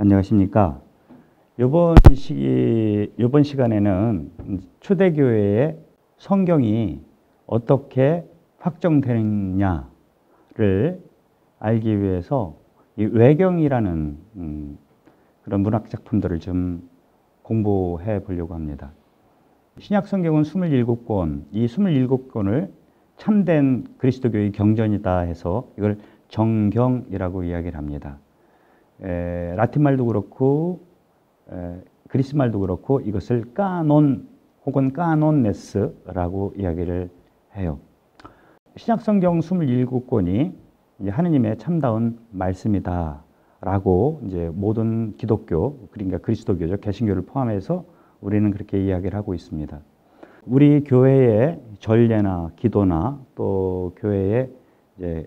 안녕하십니까. 이번 시간에는 초대교회의 성경이 어떻게 확정되느냐를 알기 위해서 이 외경이라는 그런 문학 작품들을 좀 공부해 보려고 합니다. 신약 성경은 27권, 이 27권을 참된 그리스도교의 경전이다 해서 이걸 정경이라고 이야기를 합니다. 라틴 말도 그렇고 그리스 말도 그렇고 이것을 까논 혹은 까논네스라고 이야기를 해요. 신약 성경 27권이 이제 하느님의 참다운 말씀이다라고 이제 모든 기독교, 그러니까 그리스도교죠, 개신교를 포함해서 우리는 그렇게 이야기를 하고 있습니다. 우리 교회의 전례나 기도나 또 교회의 이제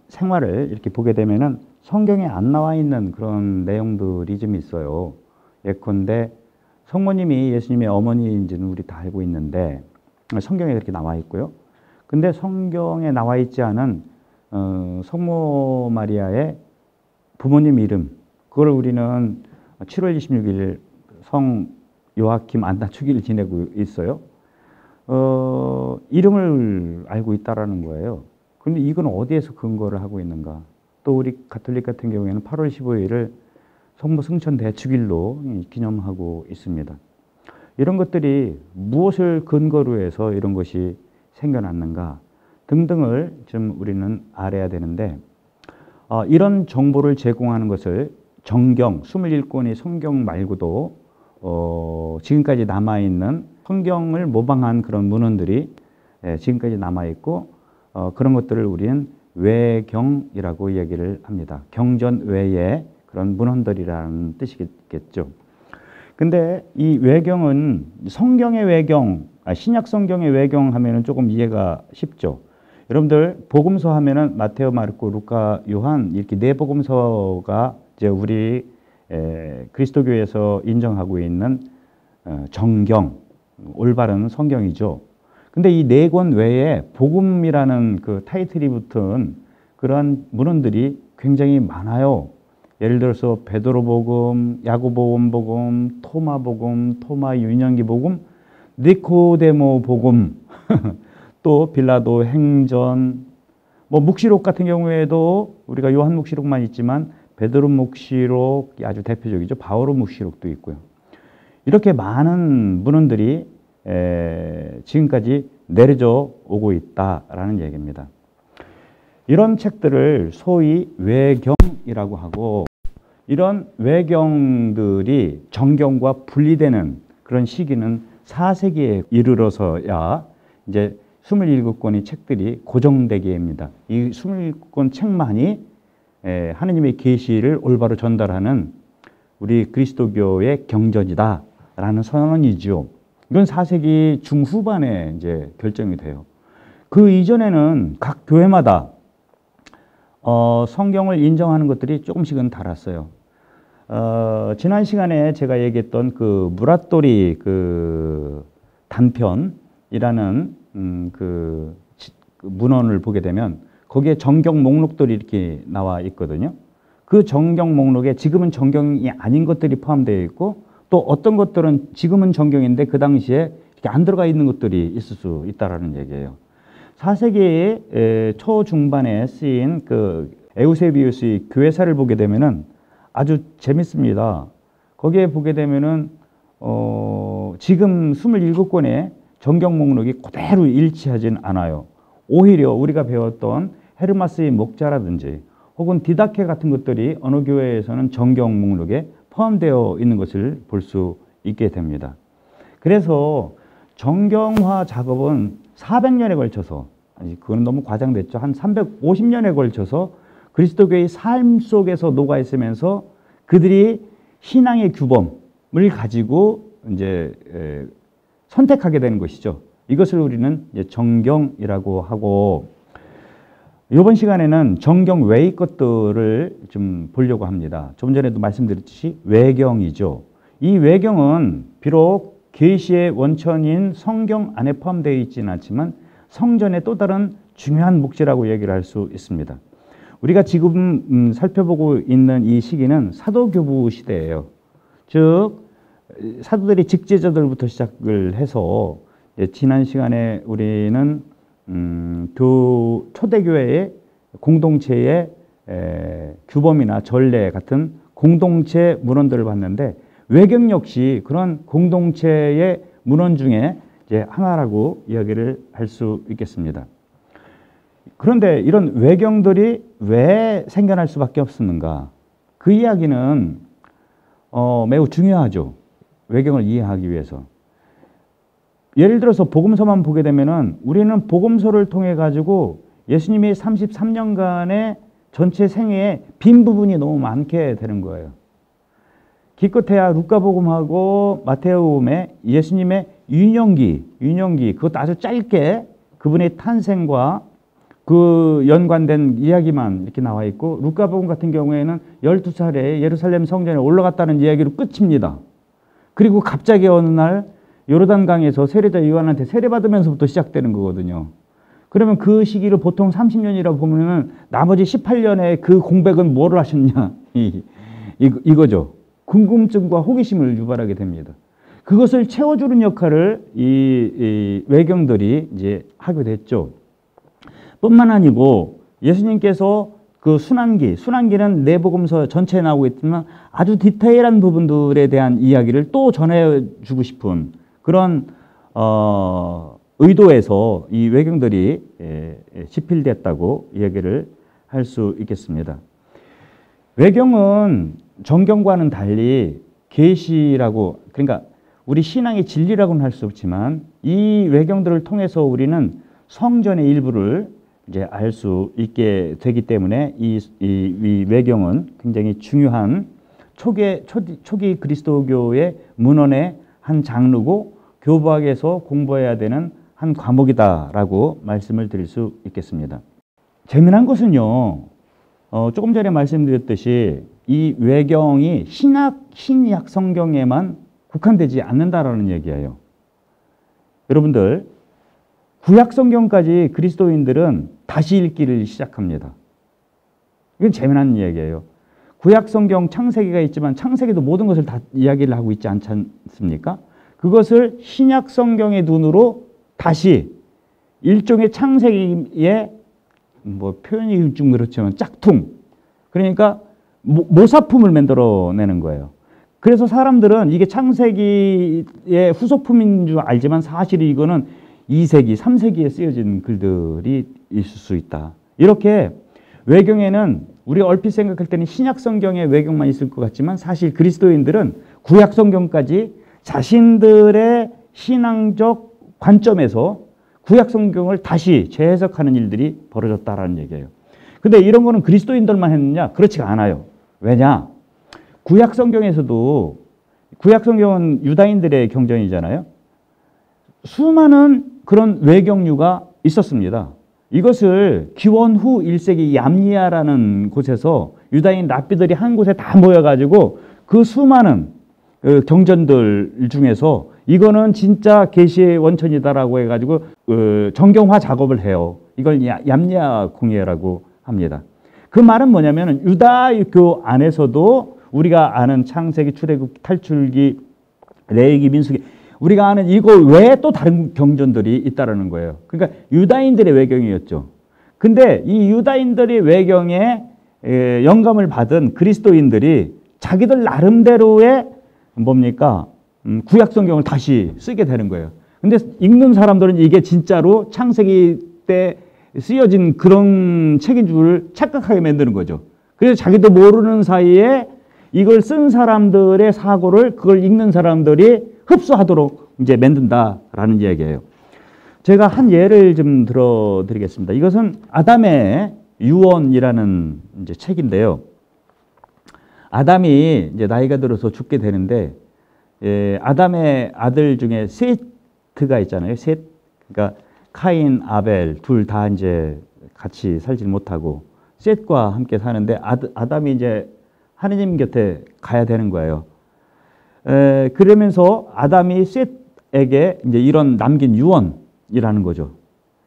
생활을 이렇게 보게 되면은 성경에 안 나와 있는 그런 내용들이 좀 있어요. 예컨대 성모님이 예수님의 어머니인지는 우리 다 알고 있는데 성경에 그렇게 나와 있고요. 근데 성경에 나와 있지 않은 성모 마리아의 부모님 이름, 그걸 우리는 7월 26일 성 요아킴 안나 축일을 지내고 있어요. 이름을 알고 있다라는 거예요. 그런데 이건 어디에서 근거를 하고 있는가? 또 우리 가톨릭 같은 경우에는 8월 15일을 성모 승천 대축일로 기념하고 있습니다. 이런 것들이 무엇을 근거로 해서 이런 것이 생겨났는가 등등을 좀 우리는 알아야 되는데, 이런 정보를 제공하는 것을 정경, 21권의 성경 말고도 지금까지 남아있는 성경을 모방한 그런 문헌들이 지금까지 남아있고, 그런 것들을 우리는 외경이라고 얘기를 합니다. 경전 외에 그런 문헌들이라는 뜻이겠죠. 근데 이 외경은 성경의 외경, 신약 성경의 외경 하면은 조금 이해가 쉽죠. 여러분들 복음서 하면은 마테오, 마르코, 루카, 요한 이렇게 네 복음서가 이제 우리 그리스도교에서 인정하고 있는 정경, 올바른 성경이죠. 근데 이 네 권 외에 복음이라는 그 타이틀이 붙은 그러한 문헌들이 굉장히 많아요. 예를 들어서 베드로복음, 야고보음 복음, 토마 복음, 토마 유년기 복음, 니코데모 복음, 또 빌라도 행전, 뭐 묵시록 같은 경우에도 우리가 요한 묵시록만 있지만 베드로 묵시록이 아주 대표적이죠. 바오로 묵시록도 있고요. 이렇게 많은 문헌들이 지금까지 내려져 오고 있다라는 얘기입니다. 이런 책들을 소위 외경이라고 하고, 이런 외경들이 정경과 분리되는 그런 시기는 4세기에 이르러서야 이제 27권의 책들이 고정되게 합니다. 이 27권 책만이 하느님의 계시를 올바로 전달하는 우리 그리스도교의 경전이다라는 선언이죠. 이건 4세기 중후반에 이제 결정이 돼요. 그 이전에는 각 교회마다 성경을 인정하는 것들이 조금씩은 달랐어요. 지난 시간에 제가 얘기했던 그 무라토리 그 단편이라는 그 문헌을 보게 되면 거기에 정경 목록들이 이렇게 나와 있거든요. 그 정경 목록에 지금은 정경이 아닌 것들이 포함되어 있고, 또 어떤 것들은 지금은 정경인데 그 당시에 이렇게 안 들어가 있는 것들이 있을 수 있다라는 얘기예요. 4세기 초중반에 쓰인 그 에우세비우스의 교회사를 보게 되면은 아주 재밌습니다. 거기에 보게 되면은 지금 27권의 정경 목록이 그대로 일치하진 않아요. 오히려 우리가 배웠던 헤르마스의 목자라든지 혹은 디다케 같은 것들이 어느 교회에서는 정경 목록에 포함되어 있는 것을 볼 수 있게 됩니다. 그래서 정경화 작업은 400년에 걸쳐서, 그건 너무 과장됐죠. 한 350년에 걸쳐서 그리스도교의 삶 속에서 녹아 있으면서 그들이 신앙의 규범을 가지고 이제 선택하게 되는 것이죠. 이것을 우리는 이제 정경이라고 하고, 이번 시간에는 정경 외의 것들을 좀 보려고 합니다. 좀 전에도 말씀드렸듯이 외경이죠. 이 외경은 비록 계시의 원천인 성경 안에 포함되어 있지는 않지만 성전의 또 다른 중요한 묵시라고 얘기를 할 수 있습니다. 우리가 지금 살펴보고 있는 이 시기는 사도교부 시대예요. 즉 사도들이 직제자들부터 시작을 해서 지난 시간에 우리는 초대교회의 공동체의 규범이나 전례 같은 공동체 문헌들을 봤는데 외경 역시 그런 공동체의 문헌 중에 이제 하나라고 이야기를 할 수 있겠습니다. 그런데 이런 외경들이 왜 생겨날 수밖에 없었는가? 그 이야기는 매우 중요하죠. 외경을 이해하기 위해서. 예를 들어서 복음서만 보게 되면은 우리는 복음서를 통해 가지고 예수님이 33년간의 전체 생애에 빈 부분이 너무 많게 되는 거예요. 기껏해야 루카복음하고 마태복음에 예수님의 유년기 그것도 아주 짧게 그분의 탄생과 그 연관된 이야기만 이렇게 나와 있고, 루카복음 같은 경우에는 12차례 예루살렘 성전에 올라갔다는 이야기로 끝입니다. 그리고 갑자기 어느 날 요르단강에서 세례자 요한한테 세례받으면서부터 시작되는 거거든요. 그러면 그 시기를 보통 30년이라고 보면은 나머지 18년의 그 공백은 뭐를 하셨냐 이거죠. 궁금증과 호기심을 유발하게 됩니다. 그것을 채워주는 역할을 이 외경들이 이제 하게 됐죠. 뿐만 아니고 예수님께서 그 순환기는 내복음서 전체에 나오고 있지만 아주 디테일한 부분들에 대한 이야기를 또 전해주고 싶은 그런 의도에서 이 외경들이 집필됐다고 이야기를 할 수 있겠습니다. 외경은 정경과는 달리 계시라고, 그러니까 우리 신앙의 진리라고는 할 수 없지만 이 외경들을 통해서 우리는 성전의 일부를 이제 알 수 있게 되기 때문에 이 외경은 굉장히 중요한 초기 그리스도교의 문헌의 한 장르고 교부학에서 공부해야 되는 한 과목이다라고 말씀을 드릴 수 있겠습니다. 재미난 것은요, 조금 전에 말씀드렸듯이 이 외경이 신약 성경에만 국한되지 않는다라는 얘기예요. 여러분들, 구약 성경까지 그리스도인들은 다시 읽기를 시작합니다. 이건 재미난 이야기예요. 구약 성경 창세기가 있지만 창세기도 모든 것을 다 이야기를 하고 있지 않지 않습니까? 그것을 신약 성경의 눈으로 다시 일종의 창세기의 뭐 표현이 좀 그렇지만 짝퉁, 그러니까 모사품을 만들어내는 거예요. 그래서 사람들은 이게 창세기의 후속품인 줄 알지만 사실 이거는 2세기, 3세기에 쓰여진 글들이 있을 수 있다. 이렇게 외경에는 우리 얼핏 생각할 때는 신약 성경의 외경만 있을 것 같지만 사실 그리스도인들은 구약 성경까지 자신들의 신앙적 관점에서 구약 성경을 다시 재해석하는 일들이 벌어졌다라는 얘기예요. 근데 이런 거는 그리스도인들만 했느냐? 그렇지가 않아요. 왜냐? 구약 성경에서도, 구약 성경은 유다인들의 경전이잖아요. 수많은 그런 외경류가 있었습니다. 이것을 기원 후 1세기 얌리아라는 곳에서 유다인 랍비들이 한 곳에 다 모여가지고 그 수많은 경전들 중에서 이거는 진짜 계시의 원천이다라고 해가지고 정경화 작업을 해요. 이걸 얌리아 공예라고 합니다. 그 말은 뭐냐면 유다교 안에서도 우리가 아는 창세기, 출애굽, 탈출기, 레위기, 민수기, 우리가 아는 이거 외에 또 다른 경전들이 있다라는 거예요. 그러니까 유다인들의 외경이었죠. 근데 이 유다인들의 외경에 영감을 받은 그리스도인들이 자기들 나름대로의 뭡니까? 구약 성경을 다시 쓰게 되는 거예요. 근데 읽는 사람들은 이게 진짜로 창세기 때 쓰여진 그런 책인 줄 착각하게 만드는 거죠. 그래서 자기도 모르는 사이에 이걸 쓴 사람들의 사고를 그걸 읽는 사람들이 흡수하도록 이제 만든다라는 이야기예요. 제가 한 예를 좀 들어드리겠습니다. 이것은 아담의 유언이라는 이제 책인데요. 아담이 이제 나이가 들어서 죽게 되는데, 아담의 아들 중에 셋가 있잖아요. 셋. 그러니까 카인, 아벨 둘 다 이제 같이 살지 못하고 셋과 함께 사는데 아담이 이제 하느님 곁에 가야 되는 거예요. 그러면서 아담이 셋에게 이제 이런 남긴 유언이라는 거죠.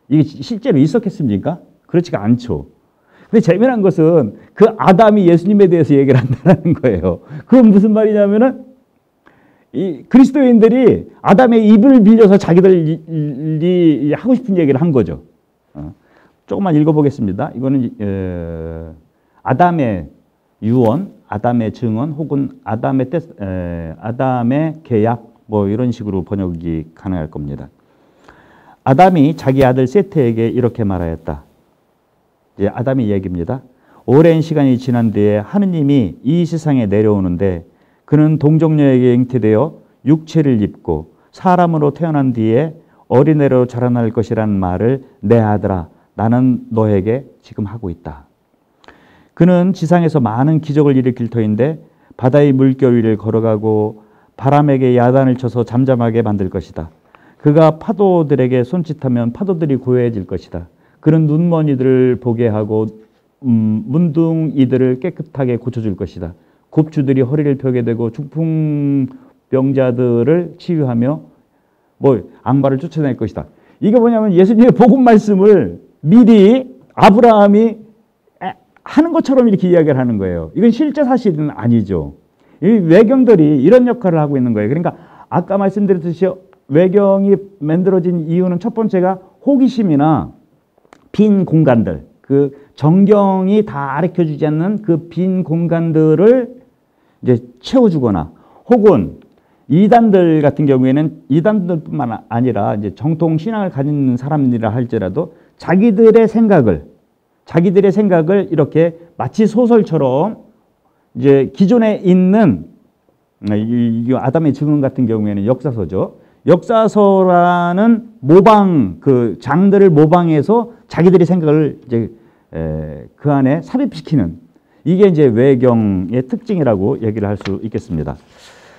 이게 실제로 있었겠습니까? 그렇지가 않죠. 근데 재미난 것은 그 아담이 예수님에 대해서 얘기를 한다는 거예요. 그건 무슨 말이냐면은 이 그리스도인들이 아담의 입을 빌려서 자기들이 하고 싶은 얘기를 한 거죠. 조금만 읽어보겠습니다. 이거는 아담의 유언, 아담의 증언 혹은 아담의 계약 뭐 이런 식으로 번역이 가능할 겁니다. 아담이 자기 아들 세트에게 이렇게 말하였다. 이제 아담의 얘기입니다. 오랜 시간이 지난 뒤에 하느님이 이 세상에 내려오는데 그는 동정녀에게 잉태되어 육체를 입고 사람으로 태어난 뒤에 어린애로 자라날 것이라는 말을 내 아들아 나는 너에게 지금 하고 있다. 그는 지상에서 많은 기적을 일으킬 터인데 바다의 물결 위를 걸어가고 바람에게 야단을 쳐서 잠잠하게 만들 것이다. 그가 파도들에게 손짓하면 파도들이 고요해질 것이다. 그는 눈먼 이들을 보게 하고 문둥이들을 깨끗하게 고쳐줄 것이다. 곱주들이 허리를 펴게 되고 중풍병자들을 치유하며 앙바를 쫓아낼 것이다. 이게 뭐냐면 예수님의 복음 말씀을 미리 아브라함이 하는 것처럼 이렇게 이야기를 하는 거예요. 이건 실제 사실은 아니죠. 이 외경들이 이런 역할을 하고 있는 거예요. 그러니까 아까 말씀드렸듯이 외경이 만들어진 이유는 첫 번째가 호기심이나 빈 공간들, 그 정경이 다 가르쳐주지 않는 그 빈 공간들을 이제 채워주거나 혹은 이단들 같은 경우에는 이단들뿐만 아니라 이제 정통 신앙을 가진 사람들이라 할지라도 자기들의 생각을 이렇게 마치 소설처럼 이제 기존에 있는 이 아담의 증언 같은 경우에는 역사서죠. 역사서라는 모방 그 장들을 모방해서 자기들의 생각을 이제 그 안에 삽입시키는 이게 이제 외경의 특징이라고 얘기를 할 수 있겠습니다.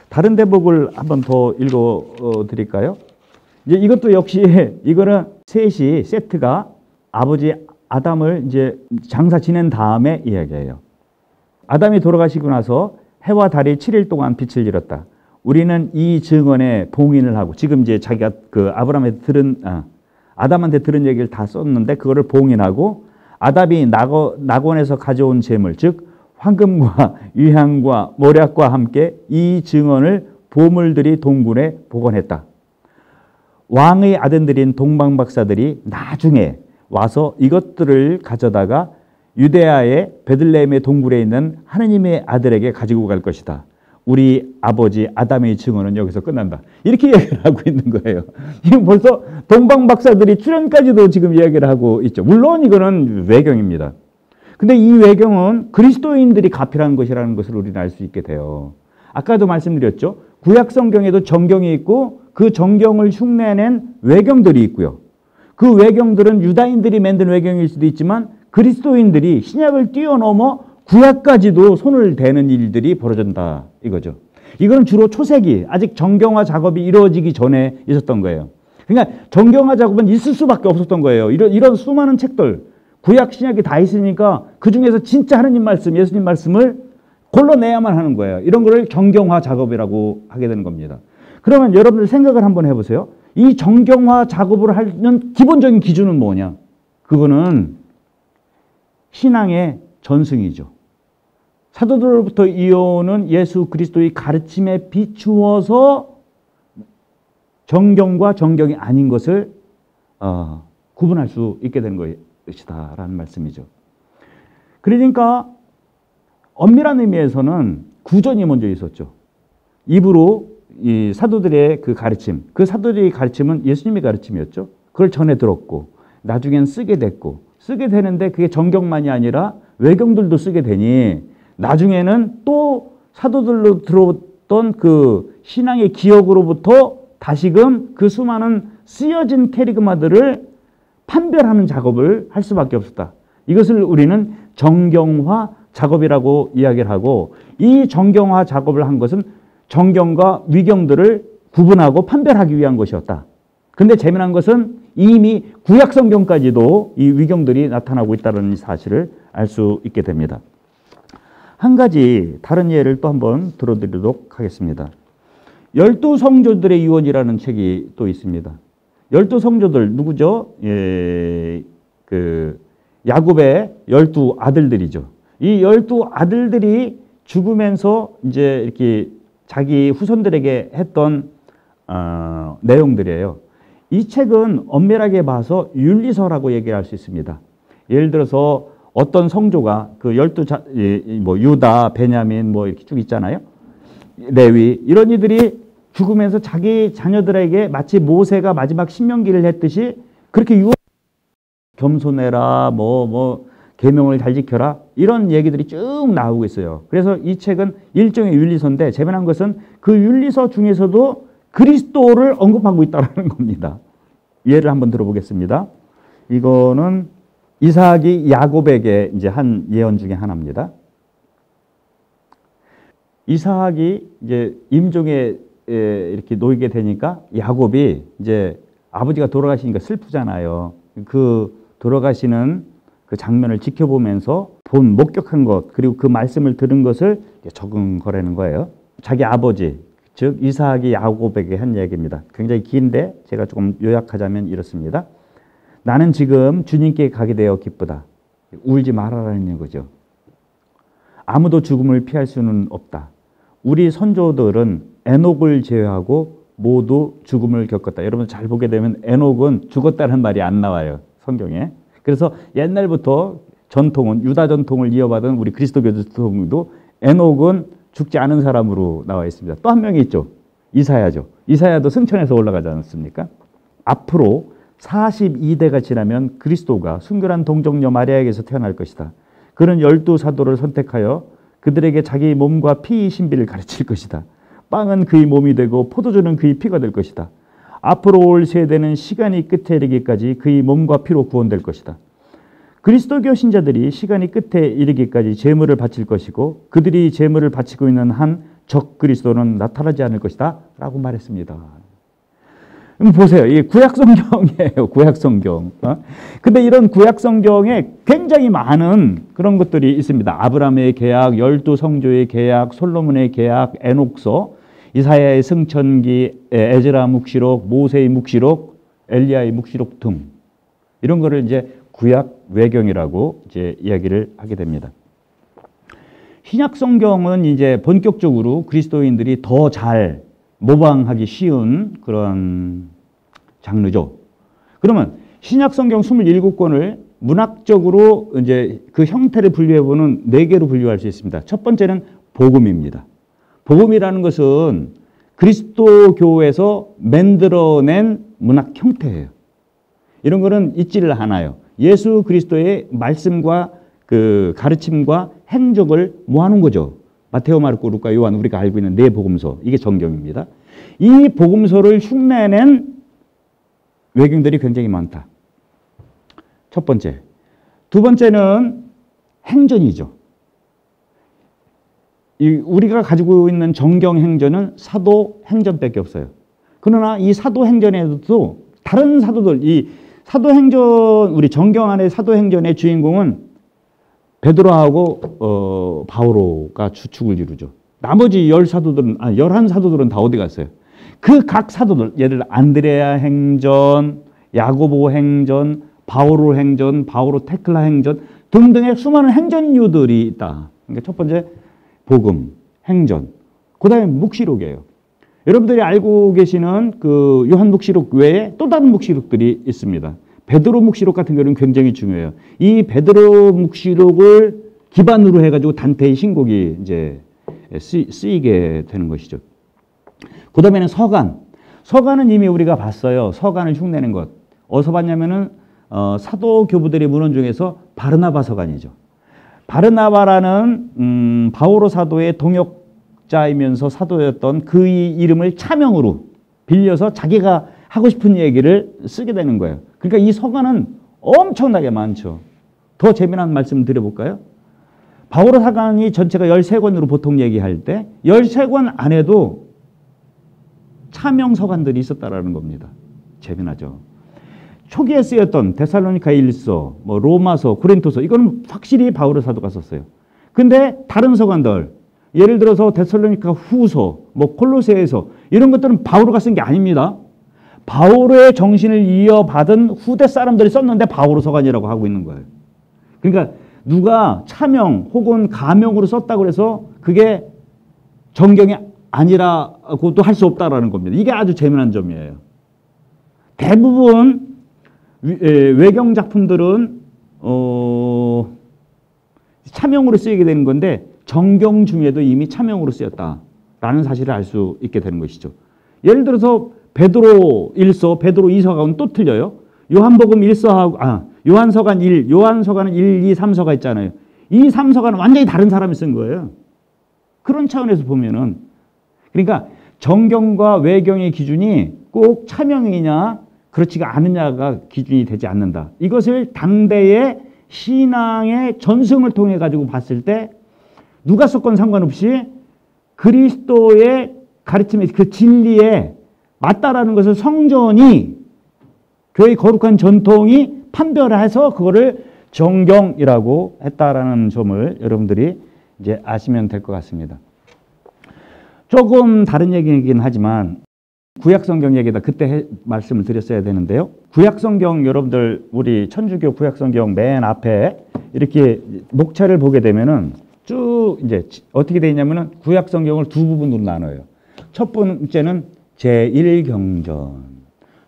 다른 대목을 한번 더 읽어 드릴까요? 이제 이것도 역시 이거는 셋이 세트가 아버지 아담을 이제 장사 지낸 다음에 이야기해요. 아담이 돌아가시고 나서 해와 달이 7일 동안 빛을 잃었다. 우리는 이 증언에 봉인을 하고 지금 이제 자기가 그 아담한테 들은 얘기를 다 썼는데 그거를 봉인하고 아담이 낙원에서 가져온 재물 즉 황금과 유향과 모략과 함께 이 증언을 보물들이 동굴에 보관했다. 왕의 아들들인 동방박사들이 나중에 와서 이것들을 가져다가 유대아의 베들레헴의 동굴에 있는 하느님의 아들에게 가지고 갈 것이다. 우리 아버지 아담의 증언은 여기서 끝난다. 이렇게 이야기를 하고 있는 거예요. 지금 벌써 동방박사들이 출연까지도 지금 이야기를 하고 있죠. 물론 이거는 외경입니다. 근데 이 외경은 그리스도인들이 가필한 것이라는 것을 우리는 알 수 있게 돼요. 아까도 말씀드렸죠. 구약 성경에도 정경이 있고 그 정경을 흉내낸 외경들이 있고요. 그 외경들은 유다인들이 만든 외경일 수도 있지만 그리스도인들이 신약을 뛰어넘어 구약까지도 손을 대는 일들이 벌어진다 이거죠. 이건 주로 초세기 아직 정경화 작업이 이루어지기 전에 있었던 거예요. 그러니까 정경화 작업은 있을 수밖에 없었던 거예요. 이런 수많은 책들 구약 신약이 다 있으니까 그중에서 진짜 하느님 말씀 예수님 말씀을 골라내야만 하는 거예요. 이런 거를 정경화 작업이라고 하게 되는 겁니다. 그러면 여러분들 생각을 한번 해보세요. 이 정경화 작업을 하는 기본적인 기준은 뭐냐? 그거는 신앙의 전승이죠. 사도들로부터 이어오는 예수 그리스도의 가르침에 비추어서 정경과 정경이 아닌 것을 구분할 수 있게 된 것이다 라는 말씀이죠. 그러니까 엄밀한 의미에서는 구전이 먼저 있었죠. 입으로 이 사도들의 그 가르침, 그 사도들의 가르침은 예수님의 가르침이었죠. 그걸 전해 들었고 나중엔 쓰게 됐고 쓰게 되는데 그게 정경만이 아니라 외경들도 쓰게 되니 나중에는 또 사도들로 들어왔던 그 신앙의 기억으로부터 다시금 그 수많은 쓰여진 캐리그마들을 판별하는 작업을 할 수밖에 없었다. 이것을 우리는 정경화 작업이라고 이야기를 하고 이 정경화 작업을 한 것은 정경과 위경들을 구분하고 판별하기 위한 것이었다. 근데 재미난 것은 이미 구약 성경까지도 이 위경들이 나타나고 있다는 사실을 알 수 있게 됩니다. 한 가지 다른 예를 또 한번 들어드리도록 하겠습니다. 12성조들의 유언이라는 책이 또 있습니다. 12성조들 누구죠? 야곱의 12 아들들이죠. 이 12 아들들이 죽으면서 이제 이렇게 자기 후손들에게 했던 내용들이에요. 이 책은 엄밀하게 봐서 윤리서라고 얘기할 수 있습니다. 예를 들어서 어떤 성조가 그 12 뭐 유다, 베냐민 뭐 이렇게 쭉 있잖아요. 레위 이런 이들이 죽으면서 자기 자녀들에게 마치 모세가 마지막 신명기를 했듯이 그렇게 겸손해라 뭐 계명을 잘 지켜라 이런 얘기들이 쭉 나오고 있어요. 그래서 이 책은 일종의 윤리서인데 재미난 것은 그 윤리서 중에서도 그리스도를 언급하고 있다는 겁니다. 예를 한번 들어보겠습니다. 이거는 이삭이 야곱에게 이제 한 예언 중에 하나입니다. 이삭이 이제 임종에 이렇게 놓이게 되니까 야곱이 이제 아버지가 돌아가시니까 슬프잖아요. 그 돌아가시는 그 장면을 지켜보면서 목격한 것 그리고 그 말씀을 들은 것을 적응거리는 거예요. 자기 아버지 즉 이삭이 야곱에게 한 얘기입니다. 굉장히 긴데 제가 조금 요약하자면 이렇습니다. 나는 지금 주님께 가게 되어 기쁘다. 울지 말아라는 거죠. 아무도 죽음을 피할 수는 없다. 우리 선조들은 에녹을 제외하고 모두 죽음을 겪었다. 여러분 잘 보게 되면 에녹은 죽었다는 말이 안 나와요. 성경에. 그래서 옛날부터 전통은 유다 전통을 이어받은 우리 그리스도교 전통도 에녹은 죽지 않은 사람으로 나와 있습니다. 또 한 명이 있죠. 이사야죠. 이사야도 승천해서 올라가지 않았습니까? 앞으로 42대가 지나면 그리스도가 순결한 동정녀 마리아에게서 태어날 것이다. 그는 12사도를 선택하여 그들에게 자기 몸과 피의 신비를 가르칠 것이다. 빵은 그의 몸이 되고 포도주는 그의 피가 될 것이다. 앞으로 올 세대는 시간이 끝에 이르기까지 그의 몸과 피로 구원될 것이다. 그리스도교 신자들이 시간이 끝에 이르기까지 제물을 바칠 것이고 그들이 제물을 바치고 있는 한 적 그리스도는 나타나지 않을 것이다 라고 말했습니다. 보세요. 이 구약성경이에요. 구약성경. 근데 이런 구약성경에 굉장히 많은 그런 것들이 있습니다. 아브라함의 계약, 12성조의 계약, 솔로몬의 계약, 에녹서, 이사야의 승천기, 에즈라 묵시록, 모세의 묵시록, 엘리야의 묵시록 등 이런 거를 이제 구약 외경이라고 이제 이야기를 하게 됩니다. 신약 성경은 이제 본격적으로 그리스도인들이 더 잘 모방하기 쉬운 그런 장르죠. 그러면 신약 성경 27권을 문학적으로 이제 그 형태를 분류해 보는 4개로 분류할 수 있습니다. 첫 번째는 복음입니다. 복음이라는 것은 그리스도교에서 만들어낸 문학 형태예요. 이런 거는 있지를 않아요. 예수 그리스도의 말씀과 그 가르침과 행적을 모아놓은 거죠. 마테오, 마르코, 루카, 요한 우리가 알고 있는 네 복음서 이게 정경입니다. 이 복음서를 흉내낸 외경들이 굉장히 많다. 첫 번째. 두 번째는 행전이죠. 우리가 가지고 있는 정경 행전은 사도 행전밖에 없어요. 그러나 이 사도 행전에도 다른 사도들, 이 사도 행전, 우리 정경 안의 사도 행전의 주인공은 베드로하고 바오로가 주축을 이루죠. 나머지 11사도들은 다 어디 갔어요? 그 각 사도들, 예를 들어 안드레아 행전, 야고보 행전, 바오로 행전, 바오로 테클라 행전 등등의 수많은 행전류들이 있다. 그러니까 첫 번째 복음, 행전, 그 다음에 묵시록이에요. 여러분들이 알고 계시는 그 요한 묵시록 외에 또 다른 묵시록들이 있습니다. 베드로 묵시록 같은 경우는 굉장히 중요해요. 이 베드로 묵시록을 기반으로 해가지고 단테의 신곡이 이제 쓰이게 되는 것이죠. 그 다음에는 서간. 서간은 이미 우리가 봤어요. 서간을 흉내낸 것. 어디서 봤냐면은 사도 교부들의 문헌 중에서 바르나바 서간이죠. 바르나바라는 바오로 사도의 동역자이면서 사도였던 그의 이름을 차명으로 빌려서 자기가 하고 싶은 얘기를 쓰게 되는 거예요. 그러니까 이 서간은 엄청나게 많죠. 더 재미난 말씀 드려볼까요? 바오로 서간이 전체가 13권으로 보통 얘기할 때 13권 안에도 차명 서간들이 있었다라는 겁니다. 재미나죠. 초기에 쓰였던 데살로니가 1서, 뭐 로마서, 고린토서 이거는 확실히 바오로 사도가 썼어요. 근데 다른 서간들 예를 들어서 데살로니가 후서, 뭐 콜로새서 이런 것들은 바오로가 쓴 게 아닙니다. 바오로의 정신을 이어받은 후대 사람들이 썼는데 바오로 서간이라고 하고 있는 거예요. 그러니까 누가 차명 혹은 가명으로 썼다고 해서 그게 정경이 아니라고도 할 수 없다라는 겁니다. 이게 아주 재미난 점이에요. 대부분 외경 작품들은 차명으로 쓰이게 되는 건데 정경 중에도 이미 차명으로 쓰였다라는 사실을 알 수 있게 되는 것이죠. 예를 들어서 베드로 1서, 베드로 2서가는 또 틀려요. 요한복음 1서하고 요한서간 1, 요한서간은 1, 2, 3서가 있잖아요. 이 3서가는 완전히 다른 사람이 쓴 거예요. 그런 차원에서 보면은 그러니까 정경과 외경의 기준이 꼭 차명이냐 그렇지가 않느냐가 기준이 되지 않는다. 이것을 당대의 신앙의 전승을 통해 가지고 봤을 때 누가 썼건 상관없이 그리스도의 가르침의 그 진리에 맞다라는 것을 성전이 교회의 거룩한 전통이 판별해서 그거를 정경이라고 했다라는 점을 여러분들이 이제 아시면 될 것 같습니다. 조금 다른 얘기이긴 하지만 구약성경 얘기다 그때 말씀을 드렸어야 되는데요. 구약성경 여러분들 우리 천주교 구약성경 맨 앞에 이렇게 목차를 보게 되면은 쭉 이제 어떻게 되어 있냐면은 구약성경을 두 부분으로 나눠요. 첫 번째는 제1경전,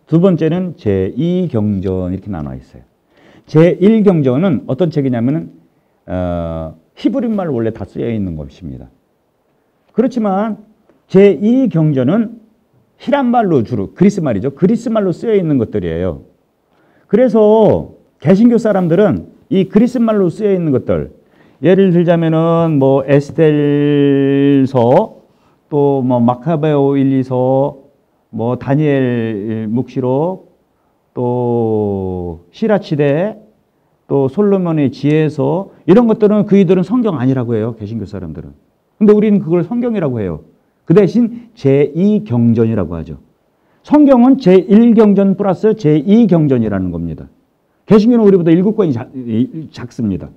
두 번째는 제2경전 이렇게 나눠 있어요. 제1경전은 어떤 책이냐면은 히브리말로 원래 다 쓰여 있는 것입니다. 그렇지만 제2경전은 히란말로 주로 그리스말이죠. 그리스말로 쓰여 있는 것들이에요. 그래서 개신교 사람들은 이 그리스말로 쓰여 있는 것들 예를 들자면은 뭐 에스겔서 또 뭐 마카베오 1, 2서 뭐 다니엘 묵시록 또 시라치대 또 솔로몬의 지혜서 이런 것들은 그이들은 성경 아니라고 해요. 개신교 사람들은. 근데 우리는 그걸 성경이라고 해요. 그 대신 제2경전이라고 하죠. 성경은 제1경전 플러스 제2경전이라는 겁니다. 개신교는 우리보다 7권이 작습니다.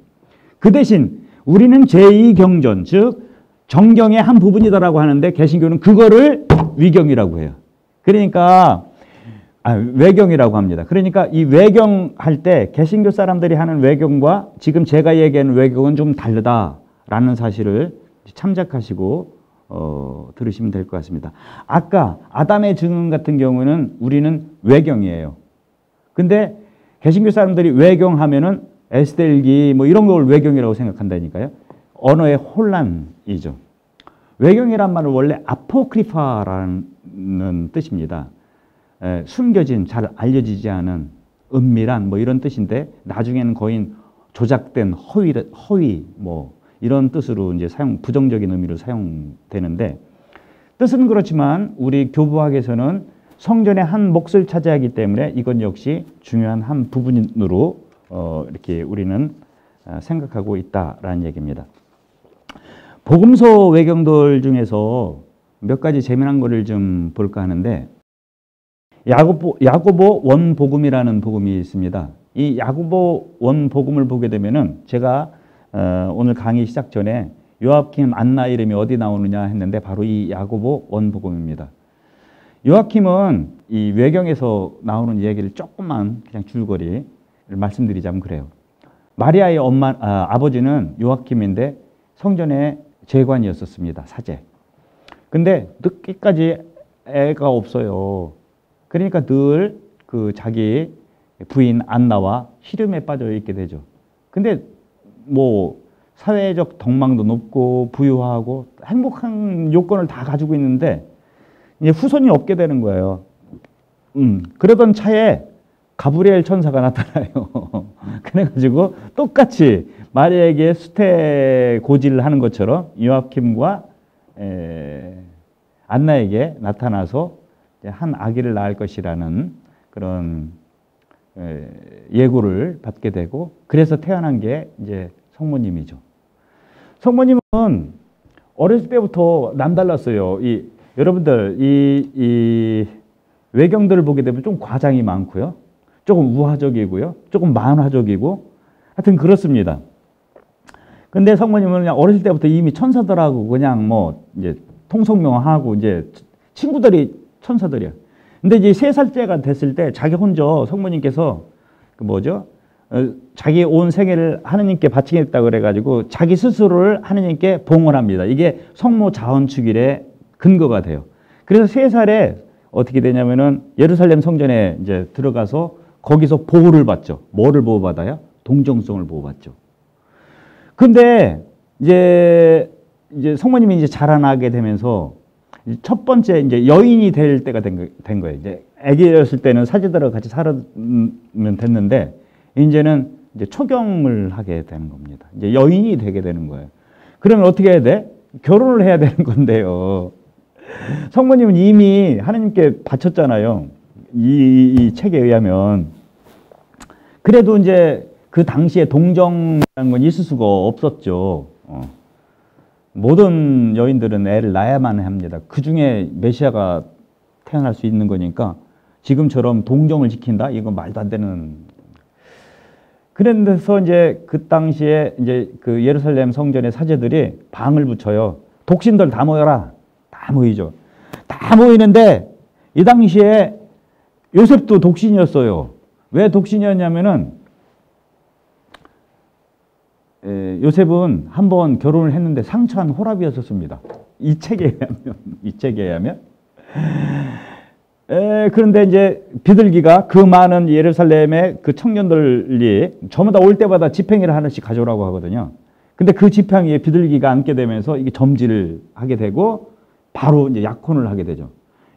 그 대신 우리는 제2경전, 즉 정경의 한 부분이다라고 하는데 개신교는 그거를 위경이라고 해요. 그러니까 외경이라고 합니다. 그러니까 이 외경할 때 개신교 사람들이 하는 외경과 지금 제가 얘기하는 외경은 좀 다르다라는 사실을 참작하시고 들으시면 될 것 같습니다. 아까 아담의 증언 같은 경우는 우리는 외경이에요. 근데 개신교 사람들이 외경하면은 에스겔기 뭐 이런 걸 외경이라고 생각한다니까요. 언어의 혼란이죠. 외경이란 말은 원래 아포크리파라는 뜻입니다. 숨겨진, 잘 알려지지 않은 은밀한 뭐 이런 뜻인데 나중에는 거의 조작된 허위 뭐 이런 뜻으로 이제 부정적인 의미로 사용되는데 뜻은 그렇지만 우리 교부학에서는 성전의 한 몫을 차지하기 때문에 이건 역시 중요한 한 부분으로 이렇게 우리는 생각하고 있다라는 얘기입니다. 복음서 외경들 중에서 몇 가지 재미난 거를 좀 볼까 하는데 야고보 원복음이라는 복음이 있습니다. 이 야고보 원복음을 보게 되면은 제가 오늘 강의 시작 전에 요아킴 안나 이름이 어디 나오느냐 했는데 바로 이 야고보 원복음입니다. 요아킴은 이 외경에서 나오는 얘기를 조금만 그냥 줄거리 말씀드리자면 그래요. 마리아의 아버지는 요아킴인데 성전의 재관이었었습니다. 사제. 근데 늦게까지 애가 없어요. 그러니까 늘 그 자기 부인 안나와 시름에 빠져 있게 되죠. 근데 뭐 사회적 덕망도 높고 부유하고 행복한 요건을 다 가지고 있는데 이제 후손이 없게 되는 거예요. 그러던 차에 가브리엘 천사가 나타나요. 그래가지고 똑같이 마리아에게 수태 고지를 하는 것처럼 요아킴과 안나에게 나타나서 한 아기를 낳을 것이라는 그런 예고를 받게 되고 그래서 태어난 게 이제 성모님이죠. 성모님은 어렸을 때부터 남달랐어요. 여러분들 이 외경들을 보게 되면 좀 과장이 많고요. 조금 우화적이고요. 조금 만화적이고 하여튼 그렇습니다. 근데 성모님은 그냥 어렸을 때부터 이미 천사들하고 그냥 뭐 이제 통성명하고 이제 친구들이 천사들이야. 근데 이제 3살째가 됐을 때 자기 혼자 성모님께서 그 뭐죠? 자기 온 생애를 하느님께 바치겠다 그래가지고 자기 스스로를 하느님께 봉헌합니다. 이게 성모 자원축일의 근거가 돼요. 그래서 3살에 어떻게 되냐면은 예루살렘 성전에 이제 들어가서 거기서 보호를 받죠. 뭐를 보호받아요? 동정성을 보호받죠. 근데 이제 성모님이 이제 자라나게 되면서 첫 번째 이제 여인이 될 때가 된 거예요. 이제 아기였을 때는 사제들하고 같이 살았으면 됐는데 이제는 이제 초경을 하게 되는 겁니다. 이제 여인이 되게 되는 거예요. 그러면 어떻게 해야 돼? 결혼을 해야 되는 건데요. 성모님은 이미 하나님께 바쳤잖아요. 이 책에 의하면. 그래도 이제 그 당시에 동정이라는 건 있을 수가 없었죠. 모든 여인들은 애를 낳아야만 합니다. 그 중에 메시아가 태어날 수 있는 거니까 지금처럼 동정을 지킨다? 이건 말도 안 되는. 그래서 이제 그 당시에 이제 그 예루살렘 성전의 사제들이 방을 붙여요. 독신들 다 모여라. 다 모이죠. 다 모이는데 이 당시에 요셉도 독신이었어요. 왜 독신이었냐면은 요셉은 한번 결혼을 했는데 상처한 호랍이었었습니다. 이 책에 의하면. 그런데 이제 비둘기가 그 많은 예루살렘의 그 청년들이 저마다 올 때마다 지팡이를 하나씩 가져오라고 하거든요. 근데 그 지팡이에 비둘기가 앉게 되면서 이게 점지를 하게 되고 바로 이제 약혼을 하게 되죠.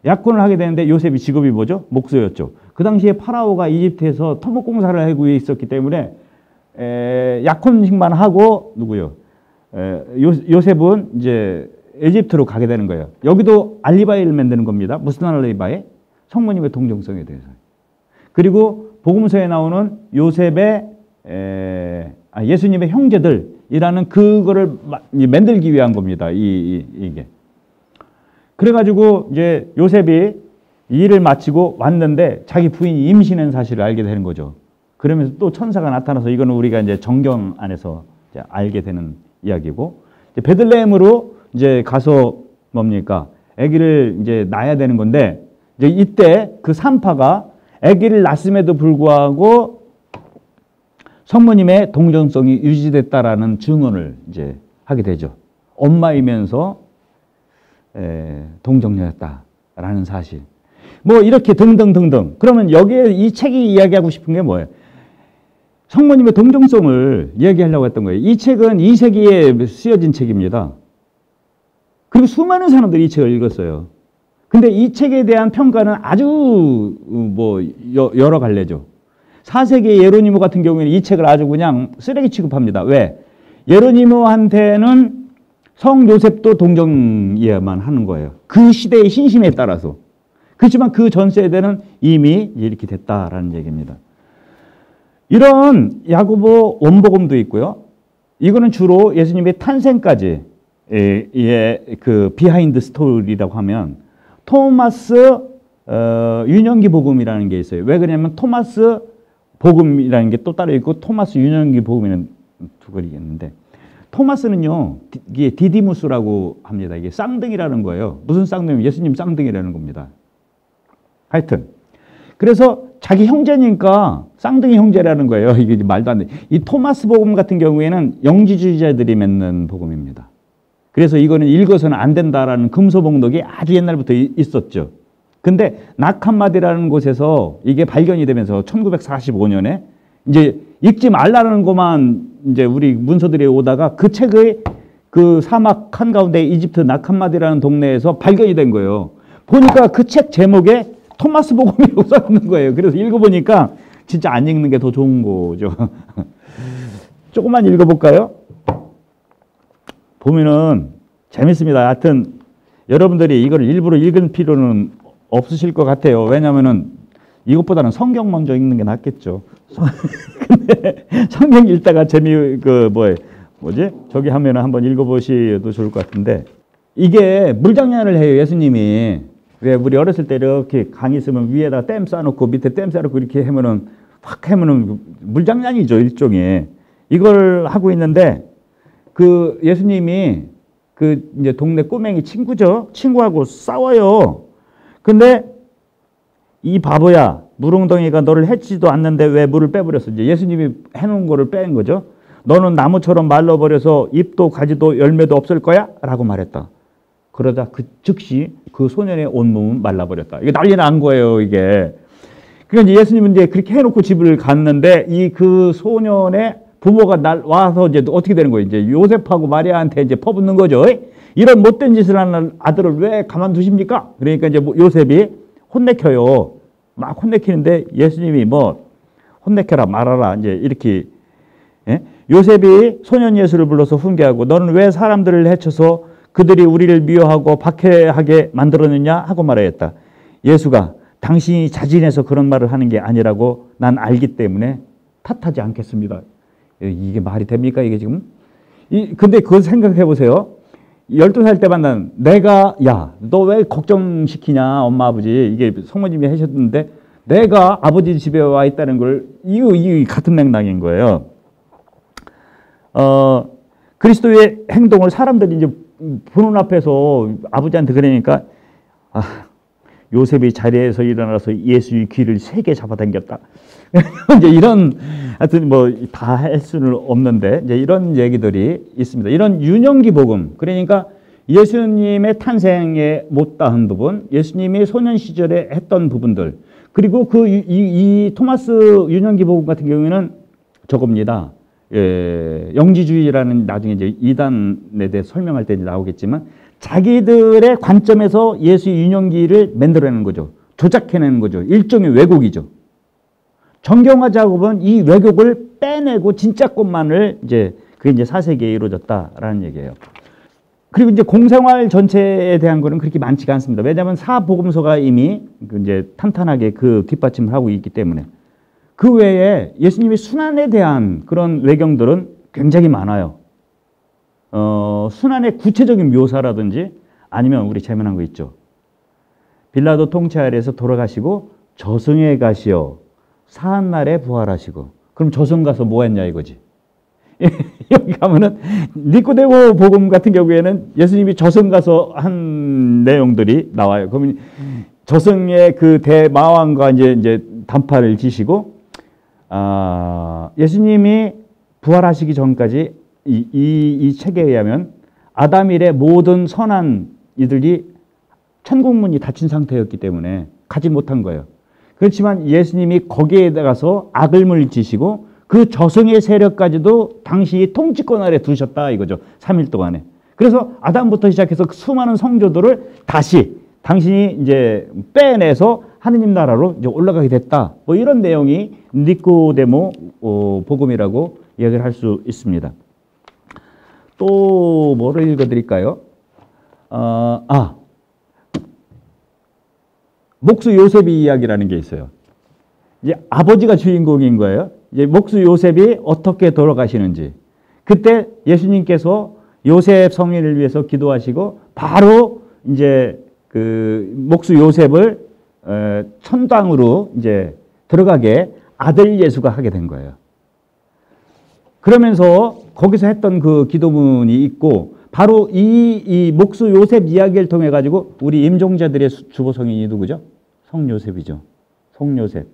약혼을 하게 되는데 요셉이 직업이 뭐죠? 목수였죠. 그 당시에 파라오가 이집트에서 토목공사를 하고 있었기 때문에 약혼식만 하고 누구요? 요셉은 이제 에집트로 가게 되는 거예요. 여기도 알리바이를 만드는 겁니다. 무슨 알리바이? 성모님의 동정성에 대해서. 그리고 복음서에 나오는 요셉의 예수님의 형제들이라는 그거를 만들기 위한 겁니다. 이게. 그래가지고 이제 요셉이 이 일을 마치고 왔는데 자기 부인이 임신한 사실을 알게 되는 거죠. 그러면서 또 천사가 나타나서 이거는 우리가 이제 정경 안에서 이제 알게 되는 이야기고, 이제 베들레헴으로 이제 가서 뭡니까? 아기를 이제 낳아야 되는 건데, 이제 이때 그 산파가 아기를 낳았음에도 불구하고 성모님의 동정성이 유지됐다라는 증언을 이제 하게 되죠. 엄마이면서 동정녀였다라는 사실. 뭐 이렇게 등등등등. 그러면 여기에 이 책이 이야기하고 싶은 게 뭐예요? 성모님의 동정성을 이야기하려고 했던 거예요. 이 책은 2세기에 쓰여진 책입니다. 그리고 수많은 사람들이 이 책을 읽었어요. 근데 이 책에 대한 평가는 아주 뭐 여러 갈래죠. 4세기의 예로니모 같은 경우에는 이 책을 아주 그냥 쓰레기 취급합니다. 왜? 예로니모한테는 성 요셉도 동정이어야만 하는 거예요. 그 시대의 신심에 따라서. 그렇지만 그 전 세대는 이미 이렇게 됐다라는 얘기입니다. 이런 야고보 원복음도 있고요. 이거는 주로 예수님의 탄생까지 그 비하인드 스토리라고 하면 토마스 윤영기 복음이라는 게 있어요. 왜 그러냐면 토마스 복음이라는 게 또 따로 있고 토마스 윤영기 복음이라는 두 가지가 있는데, 토마스는요, 이게 디디무스라고 합니다. 이게 쌍둥이라는 거예요. 무슨 쌍둥이? 예수님 쌍둥이라는 겁니다. 하여튼 그래서 자기 형제니까 쌍둥이 형제라는 거예요. 이게 말도 안 돼. 이 토마스 복음 같은 경우에는 영지주의자들이 맺는 복음입니다. 그래서 이거는 읽어서는 안 된다라는 금소봉독이 아주 옛날부터 있었죠. 근데 낙한마디라는 곳에서 이게 발견이 되면서 1945년에 이제 읽지 말라는 것만 이제 우리 문서들이 오다가 그 책의 그 사막 한가운데 이집트 낙한마디라는 동네에서 발견이 된 거예요. 보니까 그 책 제목에 토마스 복음이라고 써 있는 거예요. 그래서 읽어보니까 진짜 안 읽는 게 더 좋은 거죠. 조금만 읽어볼까요? 보면은 재밌습니다. 하여튼 여러분들이 이걸 일부러 읽을 필요는 없으실 것 같아요. 왜냐면은 이것보다는 성경 먼저 읽는 게 낫겠죠. 근데 성경 읽다가 뭐지? 저기 하면은 한번 읽어보셔도 좋을 것 같은데, 이게 물장난을 해요, 예수님이. 왜 우리 어렸을 때 이렇게 강이 있으면 위에다 댐 쌓아놓고 밑에 댐 쌓아놓고 이렇게 하면은 확 하면은 물장난이죠, 일종의. 이걸 하고 있는데 그 예수님이 그 이제 동네 꼬맹이 친구죠. 친구하고 싸워요. 근데 이 바보야, 물웅덩이가 너를 해치지도 않는데 왜 물을 빼버렸어? 이제 예수님이 해놓은 거를 뺀 거죠. 너는 나무처럼 말라버려서 잎도 가지도 열매도 없을 거야? 라고 말했다. 그러다 그 즉시 그 소년의 온몸은 말라버렸다. 이게 난리 난 거예요, 이게. 그러니까 이제 예수님은 이제 그렇게 해놓고 집을 갔는데 이 그 소년의 부모가 와서 이제 어떻게 되는 거예요? 이제 요셉하고 마리아한테 이제 퍼붓는 거죠. 이런 못된 짓을 하는 아들을 왜 가만두십니까? 그러니까 이제 요셉이 혼내켜요. 막 혼내키는데 예수님이 뭐 혼내켜라 말아라 이제 이렇게 요셉이 소년 예수를 불러서 훈계하고 너는 왜 사람들을 해쳐서 그들이 우리를 미워하고 박해하게 만들었느냐 하고 말하였다. 예수가 당신이 자진해서 그런 말을 하는 게 아니라고 난 알기 때문에 탓하지 않겠습니다. 이게 말이 됩니까 이게 지금? 근데 그거 생각해 보세요. 12살 때 만난 내가 야 너 왜 걱정시키냐 엄마 아버지 이게 성모님이 하셨는데 내가 아버지 집에 와 있다는 걸 이 같은 맥락인 거예요. 그리스도의 행동을 사람들이 이제 보는 앞에서 아버지한테 그러니까 요셉이 자리에서 일어나서 예수의 귀를 3개 잡아당겼다. 이제 이런 하여튼 뭐 다 할 수는 없는데 이제 이런 얘기들이 있습니다. 이런 유년기 복음 그러니까 예수님의 탄생에 못다한 부분, 예수님이 소년 시절에 했던 부분들 그리고 이 토마스 유년기 복음 같은 경우에는 저겁니다. 영지주의라는 나중에 이제 이단에 대해 설명할 때 이제 나오겠지만 자기들의 관점에서 예수의 유년기를 만들어내는 거죠. 조작해내는 거죠. 일종의 왜곡이죠. 정경화 작업은 이 왜곡을 빼내고 진짜 것만을 그게 이제 4세기에 이루어졌다라는 얘기예요. 그리고 이제 공생활 전체에 대한 거는 그렇게 많지가 않습니다. 왜냐하면 사복음서가 이미 이제 탄탄하게 그 뒷받침을 하고 있기 때문에 그 외에 예수님의 순환에 대한 그런 외경들은 굉장히 많아요. 순환의 구체적인 묘사라든지 아니면 우리 재미난 거 있죠. 빌라도 통치 아래에서 돌아가시고 저승에 가시어 사한 날에 부활하시고 그럼 저승 가서 뭐 했냐 이거지. 여기 가면은 니코데모 복음 같은 경우에는 예수님이 저승 가서 한 내용들이 나와요. 그러면 저승의 그 대마왕과 이제 단판을 지시고 예수님이 부활하시기 전까지 이 책에 의하면 아담 이래 모든 선한 이들이 천국문이 닫힌 상태였기 때문에 가지 못한 거예요. 그렇지만 예수님이 거기에 가서 악을 물리치시고 그 저승의 세력까지도 당시 통치권 아래 두셨다 이거죠. 3일 동안에. 그래서 아담부터 시작해서 수많은 성도들을 다시 당신이 이제 빼내서 하느님 나라로 이제 올라가게 됐다. 뭐 이런 내용이 니코데모 복음이라고 이야기를 할 수 있습니다. 또 뭐를 읽어드릴까요? 목수 요셉이 이야기라는 게 있어요. 이제 아버지가 주인공인 거예요. 이제 목수 요셉이 어떻게 돌아가시는지. 그때 예수님께서 요셉 성인을 위해서 기도하시고 바로 이제 그 목수 요셉을 천당으로 이제 들어가게 아들 예수가 하게 된 거예요. 그러면서 거기서 했던 그 기도문이 있고 바로 이 목수 요셉 이야기를 통해 가지고 우리 임종자들의 주보 성인이 누구죠? 성요셉이죠. 성요셉.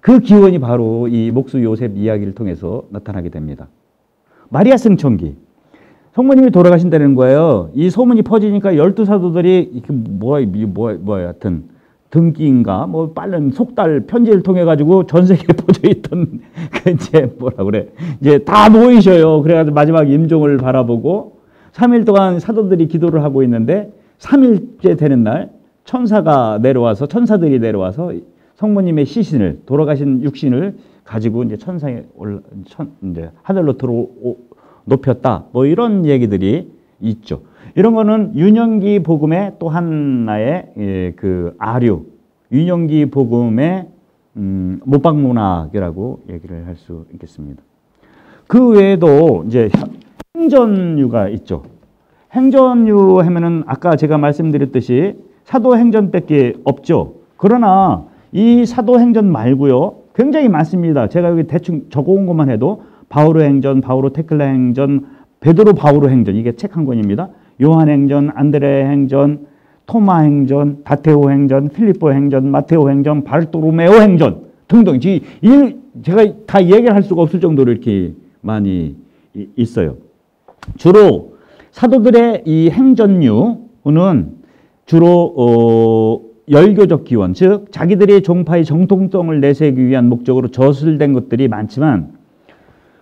그 기원이 바로 이 목수 요셉 이야기를 통해서 나타나게 됩니다. 마리아 승천기. 성모님이 돌아가신다는 거예요. 이 소문이 퍼지니까 12사도들이 뭐야 하여튼 등기인가 뭐 빠른 속달 편지를 통해 가지고 전 세계에 퍼져 있던 그 이제 뭐라 그래 이제 다 모이셔요. 그래가지고 마지막 임종을 바라보고 3일 동안 사도들이 기도를 하고 있는데 3일째 되는 날 천사들이 내려와서 성모님의 시신을 돌아가신 육신을 가지고 이제 천상에 이제 하늘로 높였다. 뭐 이런 얘기들이 있죠. 이런 거는 유년기 복음의 또 하나의 그 아류, 유년기 복음의 모방문학이라고 얘기를 할 수 있겠습니다. 그 외에도 이제 행전류가 있죠. 행전류 하면은 아까 제가 말씀드렸듯이 사도행전밖에 없죠. 그러나 이 사도행전 말고요. 굉장히 많습니다. 제가 여기 대충 적어온 것만 해도 바오로 행전, 바오로 테클라 행전, 베드로 바오로 행전 이게 책 한 권입니다. 요한 행전, 안드레 행전, 토마 행전, 다테오 행전, 필리포 행전, 마테오 행전, 바르토로메오 행전 등등. 제가 다 얘기를 할 수가 없을 정도로 이렇게 많이 있어요. 주로 사도들의 이 행전류는 주로 열교적 기원, 즉 자기들의 종파의 정통성을 내세우기 위한 목적으로 저술된 것들이 많지만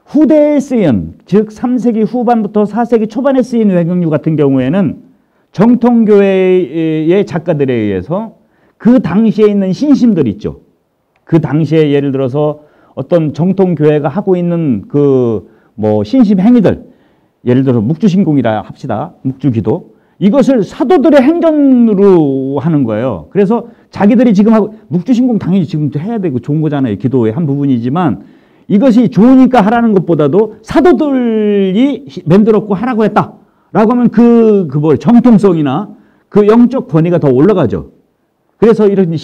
후대에 쓰인, 즉 3세기 후반부터 4세기 초반에 쓰인 외경류 같은 경우에는 정통교회의 작가들에 의해서 그 당시에 있는 신심들 있죠. 그 당시에 예를 들어서 어떤 정통교회가 하고 있는 신심 행위들, 예를 들어서 묵주신공이라 합시다. 묵주기도. 이것을 사도들의 행전으로 하는 거예요. 그래서 자기들이 지금 하고, 묵주신공 당연히 지금도 해야 되고 좋은 거잖아요. 기도의 한 부분이지만 이것이 좋으니까 하라는 것보다도 사도들이 만들었고 하라고 했다. 라고 하면 정통성이나 그 영적 권위가 더 올라가죠. 그래서 이런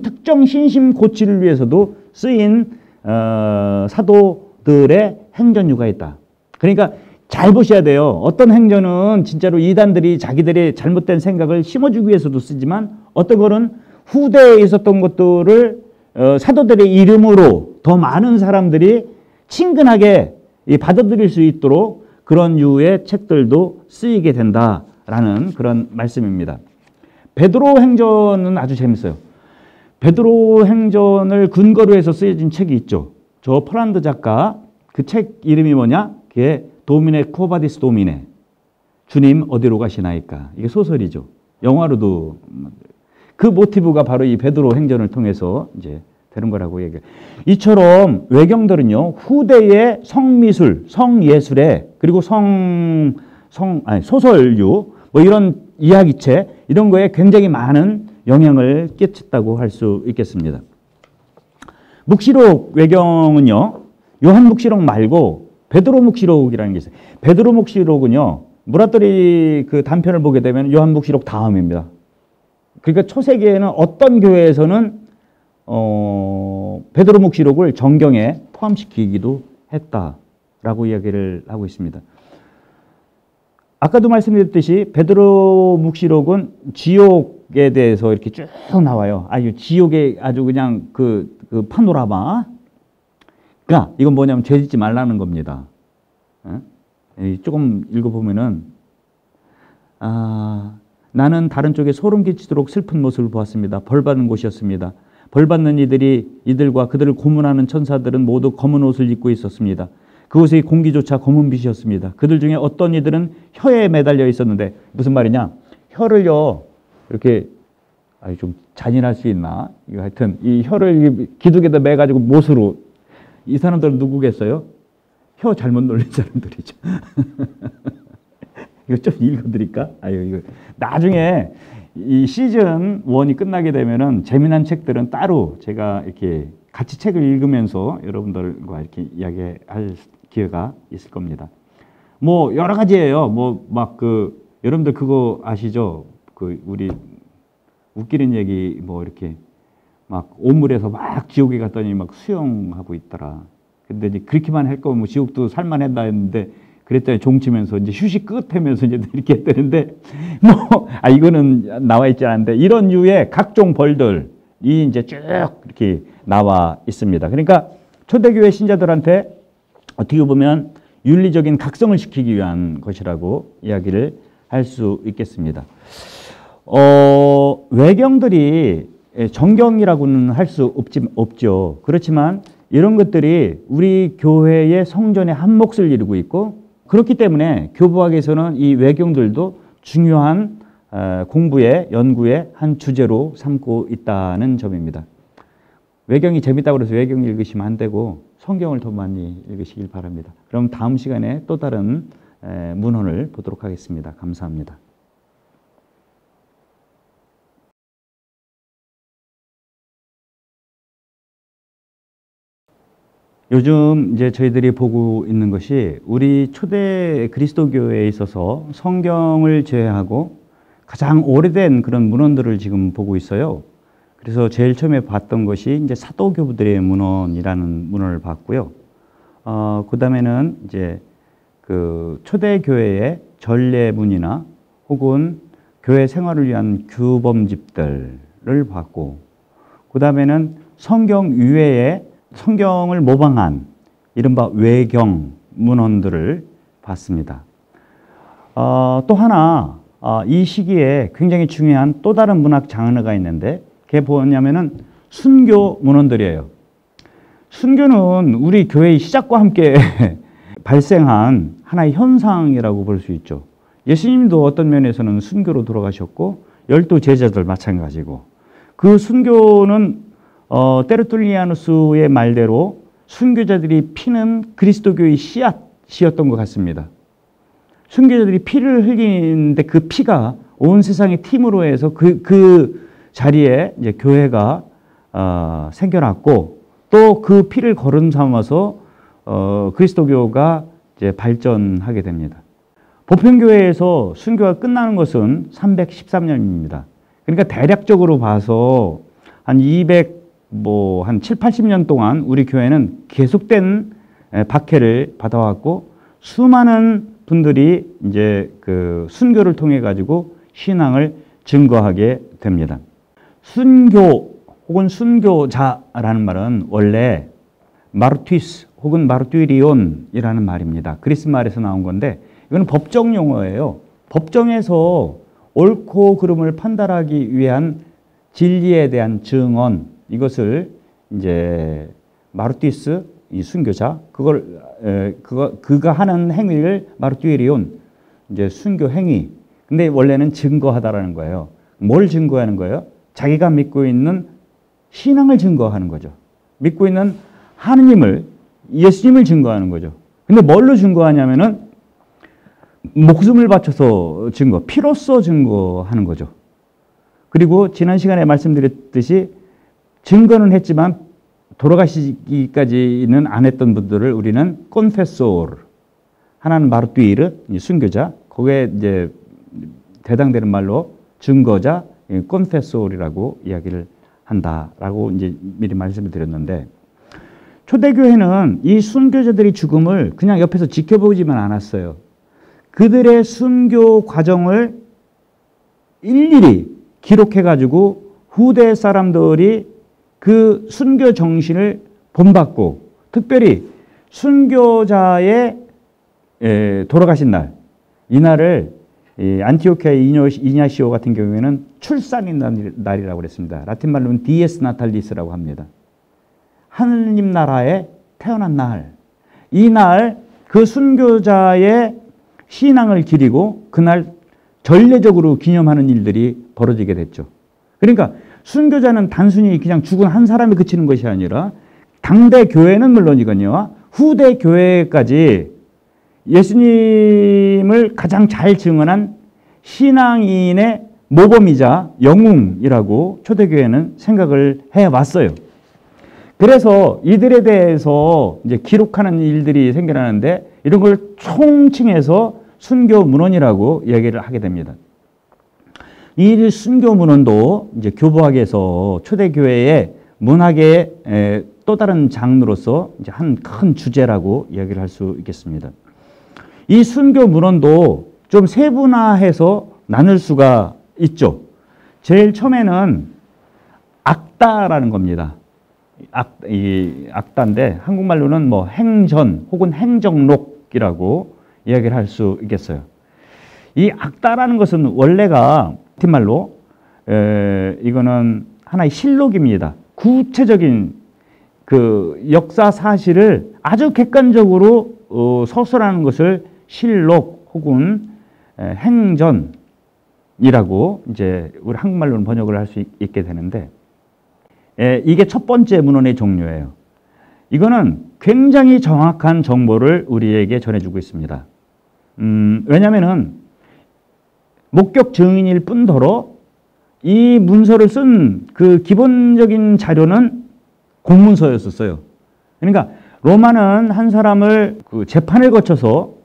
특정 신심 고치를 위해서도 쓰인 사도들의 행전류가 있다. 그러니까 잘 보셔야 돼요. 어떤 행전은 진짜로 이단들이 자기들의 잘못된 생각을 심어주기 위해서도 쓰지만 어떤 거는 후대에 있었던 것들을 사도들의 이름으로 더 많은 사람들이 친근하게 받아들일 수 있도록 그런 유의 책들도 쓰이게 된다라는 그런 말씀입니다. 베드로 행전은 아주 재밌어요. 베드로 행전을 근거로 해서 쓰여진 책이 있죠. 저 폴란드 작가 그 책 이름이 뭐냐? 그게 도미네 쿠오바디스 도미네. 주님 어디로 가시나이까. 이게 소설이죠. 영화로도 그 모티브가 바로 이 베드로 행전을 통해서 이제 되는 거라고 얘기해요. 이처럼 외경들은요, 후대의 성미술, 성예술에, 그리고 소설류, 이런 이야기책, 이런 거에 굉장히 많은 영향을 끼쳤다고 할 수 있겠습니다. 묵시록 외경은요, 요한묵시록 말고 베드로 묵시록이라는 게 있어요. 베드로 묵시록은요, 무라토리 그 단편을 보게 되면 요한묵시록 다음입니다. 그러니까 초세기에는 어떤 교회에서는 베드로 묵시록을 정경에 포함시키기도 했다라고 이야기를 하고 있습니다. 아까도 말씀드렸듯이 베드로 묵시록은 지옥에 대해서 이렇게 쭉 나와요. 지옥의 아주 그냥 그 파노라마. 그러니까 이건 뭐냐면 죄 짓지 말라는 겁니다. 조금 읽어보면은 나는 다른 쪽에 소름 끼치도록 슬픈 모습을 보았습니다. 벌받는 곳이었습니다. 벌받는 이들과 그들을 고문하는 천사들은 모두 검은 옷을 입고 있었습니다. 그곳의 공기조차 검은빛이었습니다. 그들 중에 어떤 이들은 혀에 매달려 있었는데, 무슨 말이냐? 혀를요, 이렇게, 좀 잔인할 수 있나? 하여튼, 이 혀를 기둥에다 매가지고 못으로, 이 사람들은 누구겠어요? 혀 잘못 놀린 사람들이죠. 이거 좀 읽어드릴까? 이거. 나중에 이 시즌 1이 끝나게 되면은 재미난 책들은 따로 제가 이렇게 같이 책을 읽으면서 여러분들과 이렇게 이야기할 기회가 있을 겁니다. 여러 가지예요. 여러분들 그거 아시죠? 우리 웃기는 얘기 이렇게 온물에서 지옥에 갔더니 수영하고 있더라. 근데 이제 그렇게만 할 거면 지옥도 살만했다 했는데 그랬더니 종치면서 이제 휴식 끝하면서 이제 이렇게 했다는데 이거는 나와 있지 않은데 이런 류의 각종 벌들이 이제 쭉 이렇게 나와 있습니다. 그러니까 초대교회 신자들한테 어떻게 보면 윤리적인 각성을 시키기 위한 것이라고 이야기를 할 수 있겠습니다. 외경들이 정경이라고는 할 수 없죠. 그렇지만 이런 것들이 우리 교회의 성전의 한 몫을 이루고 있고, 그렇기 때문에 교부학에서는 이 외경들도 중요한 공부의 연구의 한 주제로 삼고 있다는 점입니다. 외경이 재밌다고 해서 외경 읽으시면 안 되고 성경을 더 많이 읽으시길 바랍니다. 그럼 다음 시간에 또 다른 문헌을 보도록 하겠습니다. 감사합니다. 요즘 이제 저희들이 보고 있는 것이 우리 초대 그리스도교회에 있어서 성경을 제외하고 가장 오래된 그런 문헌들을 지금 보고 있어요. 그래서 제일 처음에 봤던 것이 이제 사도교부들의 문헌이라는 문헌을 봤고요. 그 다음에는 이제 그 초대교회의 전례문이나 혹은 교회 생활을 위한 규범집들을 봤고, 그 다음에는 성경 이외에 성경을 모방한 이른바 외경 문헌들을 봤습니다. 또 하나 이 시기에 굉장히 중요한 또 다른 문학 장르가 있는데 그게 뭐냐면은 순교 문헌들이에요. 순교는 우리 교회의 시작과 함께 발생한 하나의 현상이라고 볼 수 있죠. 예수님도 어떤 면에서는 순교로 돌아가셨고 12 제자들 마찬가지고, 그 순교는 테르툴리아누스의 말대로 순교자들이 피는 그리스도교의 씨앗이었던 것 같습니다. 순교자들이 피를 흘리는데 그 피가 온 세상의 팀으로 해서 그 자리에 이제 교회가 생겨났고, 또 그 피를 거름 삼아서 그리스도교가 이제 발전하게 됩니다. 보편교회에서 순교가 끝나는 것은 313년입니다. 그러니까 대략적으로 봐서 한 7, 80년 동안 우리 교회는 계속된 박해를 받아왔고, 수많은 분들이 이제 그 순교를 통해 가지고 신앙을 증거하게 됩니다. 순교 혹은 순교자라는 말은 원래 마르티스 혹은 마르투리온이라는 말입니다. 그리스 말에서 나온 건데 이거는 법정 용어예요. 법정에서 옳고 그름을 판단하기 위한 진리에 대한 증언, 이것을 이제 마르티스, 이 순교자, 그가 하는 행위를 마르투리온, 이제 순교 행위. 근데 원래는 증거하다라는 거예요. 뭘 증거하는 거예요? 자기가 믿고 있는 신앙을 증거하는 거죠. 믿고 있는 하느님을, 예수님을 증거하는 거죠. 근데 뭘로 증거하냐면은 목숨을 바쳐서 피로써 증거하는 거죠. 그리고 지난 시간에 말씀드렸듯이 증거는 했지만 돌아가시기까지는 안 했던 분들을 우리는 콘페소르, 하나는 마르투이르, 순교자, 거기에 이제 대당되는 말로 증거자, 콘페소르라고 이야기를 한다라고 이제 미리 말씀을 드렸는데, 초대교회는 이 순교자들의 죽음을 그냥 옆에서 지켜보지만 않았어요. 그들의 순교 과정을 일일이 기록해가지고 후대 사람들이 그 순교 정신을 본받고, 특별히 순교자의 돌아가신 날, 이날을 안티오키아의 이냐시오 같은 경우에는 출산의 날이라고 그랬습니다. 라틴 말로는 디에스 나탈리스라고 합니다. 하느님 나라에 태어난 날, 이날 그 순교자의 신앙을 기리고 그날 전례적으로 기념하는 일들이 벌어지게 됐죠. 그러니까 순교자는 단순히 그냥 죽은 한 사람이 그치는 것이 아니라 당대 교회는 물론이거니와 후대 교회까지 예수님을 가장 잘 증언한 신앙인의 모범이자 영웅이라고 초대교회는 생각을 해왔어요. 그래서 이들에 대해서 이제 기록하는 일들이 생겨나는데 이런 걸 총칭해서 순교 문헌이라고 이야기를 하게 됩니다. 이 순교 문헌도 이제 교부학에서 초대교회의 문학의 또 다른 장르로서 이제 한 큰 주제라고 이야기를 할 수 있겠습니다. 이 순교 문헌도 좀 세분화해서 나눌 수가 있죠. 제일 처음에는 악다라는 겁니다. 악다인데 한국말로는 뭐 행전 혹은 행정록이라고 이야기를 할 수 있겠어요. 이 악다라는 것은 원래가 라틴 말로 이거는 하나의 실록입니다. 구체적인 그 역사 사실을 아주 객관적으로 서술하는 것을 실록 혹은 행전이라고 이제 우리 한국말로는 번역을 할 수 있게 되는데, 이게 첫 번째 문헌의 종류예요. 이거는 굉장히 정확한 정보를 우리에게 전해주고 있습니다. 왜냐하면은 목격 증인일 뿐더러 이 문서를 쓴 그 기본적인 자료는 공문서였었어요. 그러니까 로마는 한 사람을 그 재판을 거쳐서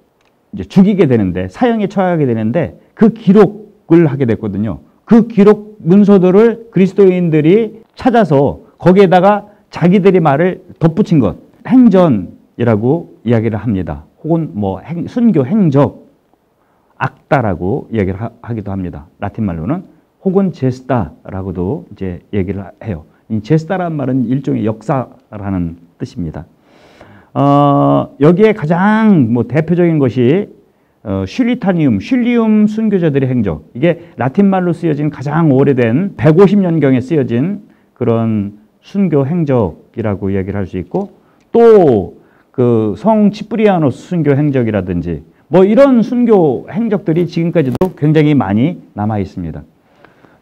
이제 죽이게 되는데, 사형에 처하게 되는데 그 기록을 하게 됐거든요. 그 기록 문서들을 그리스도인들이 찾아서 거기에다가 자기들의 말을 덧붙인 것, 행전이라고 이야기를 합니다. 혹은 뭐 순교 행적, 악다라고 얘기를 하기도 합니다. 라틴 말로는. 혹은 제스타라고도 이제 얘기를 해요. 이 제스타라는 말은 일종의 역사라는 뜻입니다. 여기에 가장 뭐 대표적인 것이 슐리움 순교자들의 행적. 이게 라틴 말로 쓰여진 가장 오래된 150년경에 쓰여진 그런 순교 행적이라고 얘기를 할 수 있고, 또 그 성 치프리아노스 순교 행적이라든지 뭐 이런 순교 행적들이 지금까지도 굉장히 많이 남아 있습니다.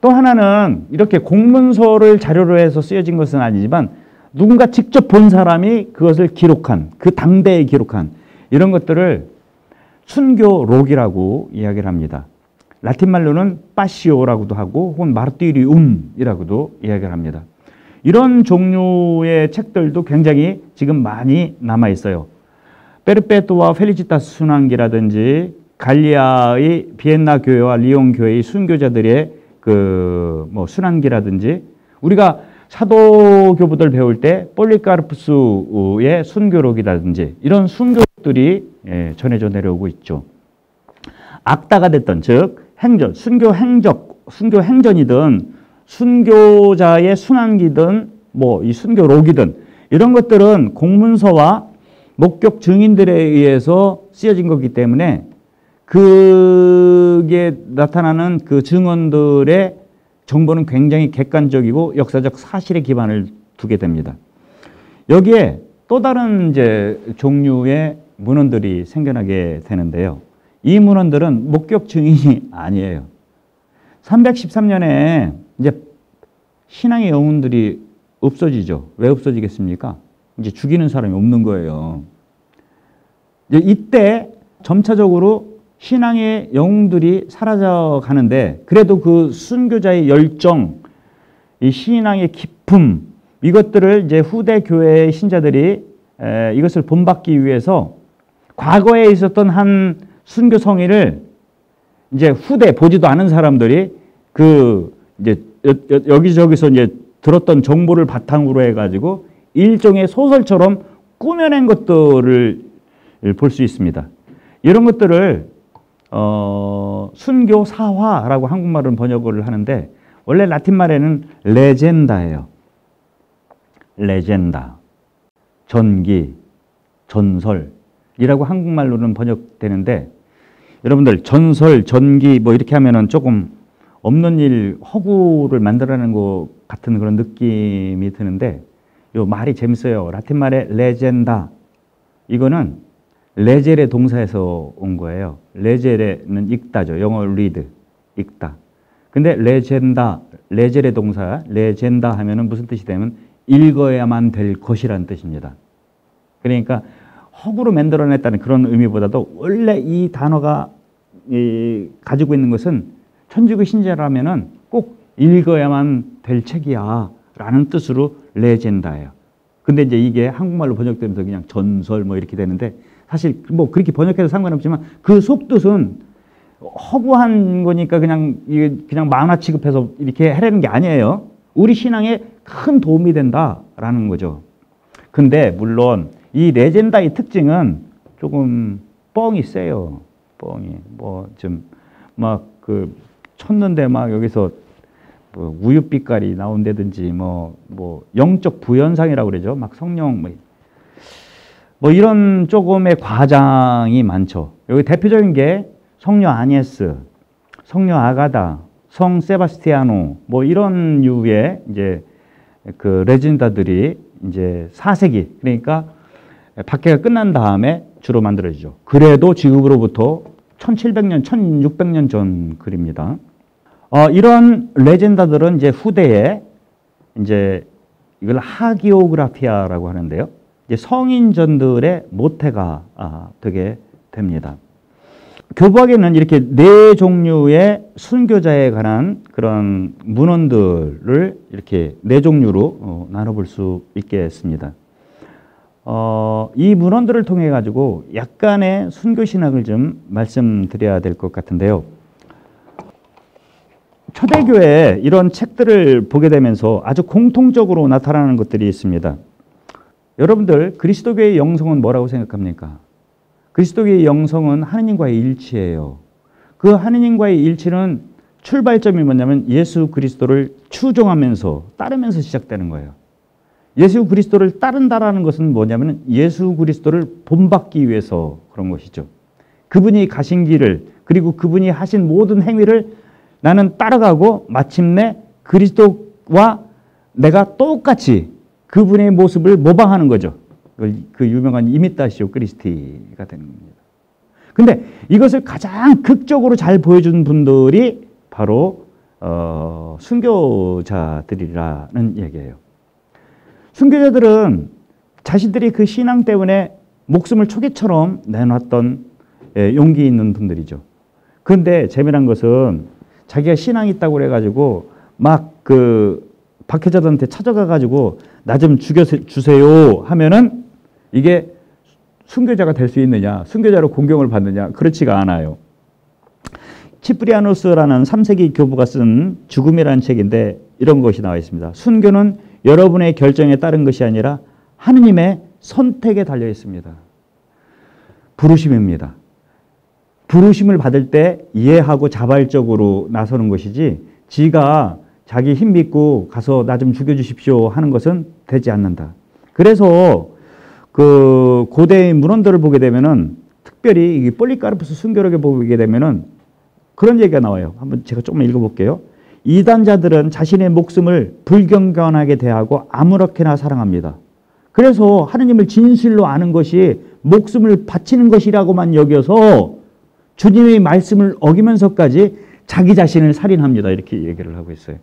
또 하나는 이렇게 공문서를 자료로 해서 쓰여진 것은 아니지만 누군가 직접 본 사람이 그것을 기록한, 그 당대에 기록한 이런 것들을 순교록이라고 이야기를 합니다. 라틴 말로는 파시오라고도 하고 혹은 마르티리움이라고도 이야기를 합니다. 이런 종류의 책들도 굉장히 지금 많이 남아 있어요. 페르페투아 펠리치타스 순환기라든지 갈리아의 비엔나 교회와 리옹 교회의 순교자들의 그 뭐 순환기라든지, 우리가 사도교부들 배울 때 폴리카르푸스의 순교록이라든지 이런 순교록들이 전해져 내려오고 있죠. 악다가 됐던, 즉 행전, 순교 행전이든 순교자의 순환기든 뭐 이 순교록이든 이런 것들은 공문서와 목격 증인들에 의해서 쓰여진 거기 때문에 그게 나타나는 그 증언들의 정보는 굉장히 객관적이고 역사적 사실에 기반을 두게 됩니다. 여기에 또 다른 이제 종류의 문헌들이 생겨나게 되는데요. 이 문헌들은 목격 증인이 아니에요. 313년에 이제 신앙의 영웅들이 없어지죠. 왜 없어지겠습니까? 이제 죽이는 사람이 없는 거예요. 이때 점차적으로 신앙의 영웅들이 사라져 가는데, 그래도 그 순교자의 열정, 이 신앙의 기품, 이것들을 이제 후대 교회의 신자들이 이것을 본받기 위해서 과거에 있었던 한 순교 성의를 이제 후대 보지도 않은 사람들이 그 이제 여기저기서 이제 들었던 정보를 바탕으로 해가지고 일종의 소설처럼 꾸며낸 것들을 볼 수 있습니다. 이런 것들을 순교 사화라고 한국말은 번역을 하는데, 원래 라틴 말에는 레젠다예요. 레젠다, 전기, 전설이라고 한국말로는 번역되는데, 여러분들 전설, 전기 뭐 이렇게 하면은 조금 없는 일, 허구를 만들어내는 것 같은 그런 느낌이 드는데, 요 말이 재밌어요. 라틴 말의 레젠다, 이거는 레제레 동사에서 온 거예요. 레제레는 읽다죠. 영어 read, 읽다. 근데 레젠다, 레제레 동사, 레젠다 하면은 무슨 뜻이 되면 읽어야만 될 것이라는 뜻입니다. 그러니까 허구로 만들어냈다는 그런 의미보다도 원래 이 단어가 가지고 있는 것은 천주교 신자라면은 꼭 읽어야만 될 책이야 라는 뜻으로 레젠다예요. 근데 이제 이게 한국말로 번역되면서 그냥 전설 뭐 이렇게 되는데, 사실 뭐 그렇게 번역해도 상관없지만 그 속뜻은 허구한 거니까 그냥 만화 취급해서 이렇게 하려는 게 아니에요. 우리 신앙에 큰 도움이 된다라는 거죠. 근데 물론 이 레젠다의 특징은 조금 뻥이 세요. 뻥이 뭐 좀 막 그 쳤는데 막 여기서 뭐 우유빛깔이 나온다든지 뭐 영적 부현상이라고 그러죠. 막 성령 뭐 이런 조금의 과장이 많죠. 여기 대표적인 게 성녀 아니에스, 성녀 아가다, 성 세바스티아노 뭐 이런 류의 이제 그 레전다들이 이제 4세기, 그러니까 박해가 끝난 다음에 주로 만들어지죠. 그래도 지금으로부터 1700년, 1600년 전 글입니다. 이런 레전다들은 이제 후대에 이제 이걸 하기오그라피아라고 하는데요. 이제 성인전들의 모태가 되게 됩니다. 교부학에는 이렇게 네 종류의 순교자에 관한 그런 문헌들을 이렇게 네 종류로 나눠볼 수 있겠습니다. 이 문헌들을 통해 가지고 약간의 순교신학을 좀 말씀드려야 될 것 같은데요. 초대교회 이런 책들을 보게 되면서 아주 공통적으로 나타나는 것들이 있습니다. 여러분들 그리스도교의 영성은 뭐라고 생각합니까? 그리스도교의 영성은 하느님과의 일치예요. 그 하느님과의 일치는 출발점이 뭐냐면 예수 그리스도를 추종하면서 따르면서 시작되는 거예요. 예수 그리스도를 따른다라는 것은 뭐냐면 예수 그리스도를 본받기 위해서 그런 것이죠. 그분이 가신 길을 그리고 그분이 하신 모든 행위를 나는 따라가고 마침내 그리스도와 내가 똑같이 그분의 모습을 모방하는 거죠. 그 유명한 이미타시오 크리스티가 되는 겁니다. 근데 이것을 가장 극적으로 잘 보여준 분들이 바로 순교자들이라는 얘기예요. 순교자들은 자신들이 그 신앙 때문에 목숨을 초계처럼 내놨던 용기 있는 분들이죠. 그런데 재미난 것은 자기가 신앙이 있다고 그래가지고 막 그 박해자들한테 찾아가가지고 나 좀 죽여주세요 하면은 이게 순교자가 될 수 있느냐, 순교자로 공경을 받느냐, 그렇지가 않아요. 치프리아누스라는 3세기 교부가 쓴 죽음이라는 책인데 이런 것이 나와 있습니다. 순교는 여러분의 결정에 따른 것이 아니라 하느님의 선택에 달려 있습니다. 부르심입니다. 부르심을 받을 때 이해하고 자발적으로 나서는 것이지 지가 자기 힘 믿고 가서 나 좀 죽여주십시오 하는 것은 되지 않는다. 그래서 그 고대의 문헌들을 보게 되면은 특별히 이 폴리카르푸스 순교록에 보게 되면은 그런 얘기가 나와요. 한번 제가 조금만 읽어볼게요. 이단자들은 자신의 목숨을 불경건하게 대하고 아무렇게나 사랑합니다. 그래서 하느님을 진실로 아는 것이 목숨을 바치는 것이라고만 여겨서 주님의 말씀을 어기면서까지 자기 자신을 살인합니다. 이렇게 얘기를 하고 있어요.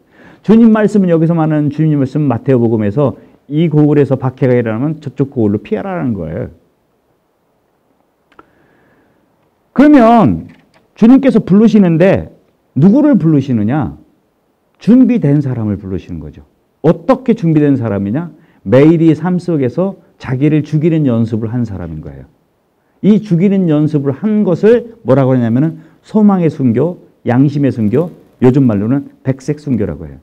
주님 말씀은 여기서 말하는 주님 말씀 마태오복음에서 이 고을에서 박해가 일어나면 저쪽 고을로 피하라는 거예요. 그러면 주님께서 부르시는데 누구를 부르시느냐? 준비된 사람을 부르시는 거죠. 어떻게 준비된 사람이냐? 매일이 삶 속에서 자기를 죽이는 연습을 한 사람인 거예요. 이 죽이는 연습을 한 것을 뭐라고 하냐면은 소망의 순교, 양심의 순교, 요즘 말로는 백색 순교라고 해요.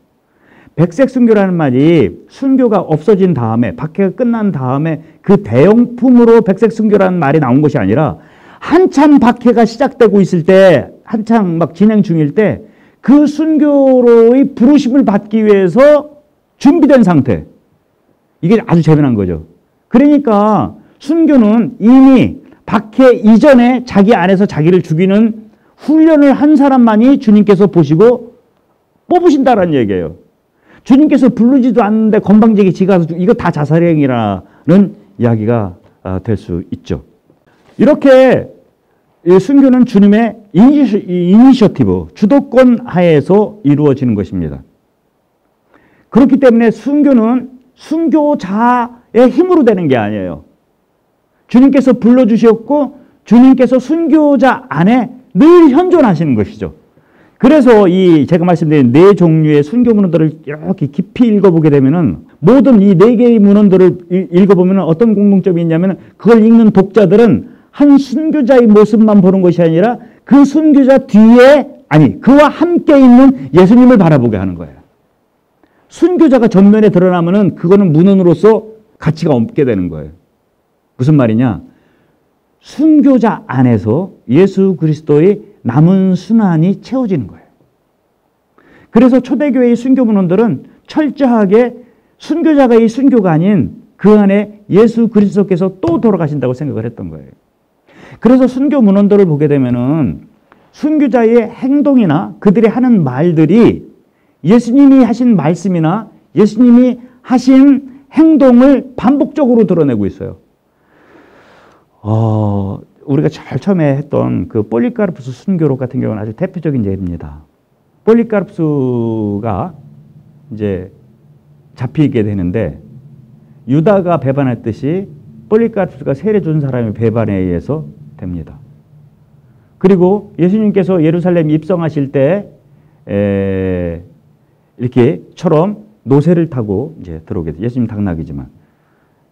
백색 순교라는 말이 순교가 없어진 다음에 박해가 끝난 다음에 그 대형품으로 백색 순교라는 말이 나온 것이 아니라 한참 박해가 시작되고 있을 때 한창 막 진행 중일 때 그 순교로의 부르심을 받기 위해서 준비된 상태. 이게 아주 재미난 거죠. 그러니까 순교는 이미 박해 이전에 자기 안에서 자기를 죽이는 훈련을 한 사람만이 주님께서 보시고 뽑으신다라는 얘기예요. 주님께서 부르지도 않는데 건방지게 지가서 이거 다 자살행위라는 이야기가 될 수 있죠. 이렇게 순교는 주님의 이니셔티브, 주도권 하에서 이루어지는 것입니다. 그렇기 때문에 순교는 순교자의 힘으로 되는 게 아니에요. 주님께서 불러주셨고 주님께서 순교자 안에 늘 현존하시는 것이죠. 그래서 이 제가 말씀드린 네 종류의 순교 문헌들을 이렇게 깊이 읽어보게 되면은 모든 이 네 개의 문헌들을 읽어보면 어떤 공통점이 있냐면 그걸 읽는 독자들은 한 순교자의 모습만 보는 것이 아니라 그 순교자 뒤에 그와 함께 있는 예수님을 바라보게 하는 거예요. 순교자가 전면에 드러나면은 그거는 문헌으로서 가치가 없게 되는 거예요. 무슨 말이냐? 순교자 안에서 예수 그리스도의 남은 순환이 채워지는 거예요. 그래서 초대교회의 순교 문헌들은 철저하게 순교자가 이 순교가 아닌 그 안에 예수 그리스도께서 또 돌아가신다고 생각을 했던 거예요. 그래서 순교 문헌들을 보게 되면은 순교자의 행동이나 그들이 하는 말들이 예수님이 하신 말씀이나 예수님이 하신 행동을 반복적으로 드러내고 있어요. 우리가 제일 처음에 했던 그 폴리카르푸스 순교록 같은 경우는 아주 대표적인 예입니다. 폴리카르푸스가 이제 잡히게 되는데 유다가 배반했듯이 폴리카르푸스가 세례 준 사람의 배반에 의해서 됩니다. 그리고 예수님께서 예루살렘 입성하실 때 이렇게처럼 노새를 타고 이제 들어오게 돼요. 예수님 당나귀지만.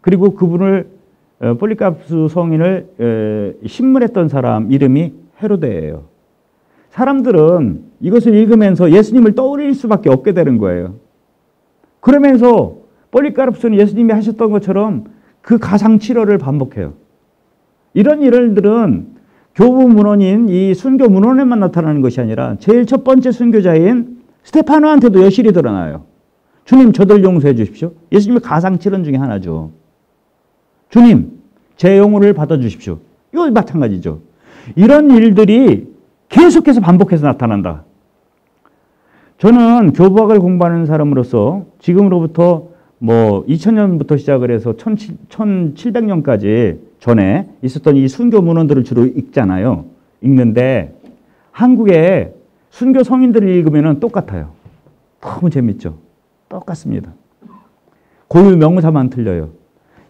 그리고 그분을 폴리카르푸스 성인을 신문했던 사람 이름이 헤로데예요. 사람들은 이것을 읽으면서 예수님을 떠올릴 수밖에 없게 되는 거예요. 그러면서 폴리카르푸스는 예수님이 하셨던 것처럼 그 가상 7월을 반복해요. 이런 일들은 교부 문헌인 이 순교 문헌에만 나타나는 것이 아니라 제일 첫 번째 순교자인 스테파노한테도 여실히 드러나요. 주님, 저들 용서해 주십시오. 예수님의 가상칠언 중에 하나죠. 주님, 제 영혼을 받아주십시오. 이거 마찬가지죠. 이런 일들이 계속해서 반복해서 나타난다. 저는 교부학을 공부하는 사람으로서 지금으로부터 2000년부터 시작을 해서 1700년까지 전에 있었던 이 순교 문헌들을 주로 읽잖아요. 읽는데 한국의 순교 성인들을 읽으면 똑같아요. 너무 재밌죠. 똑같습니다. 고유 명사만 틀려요.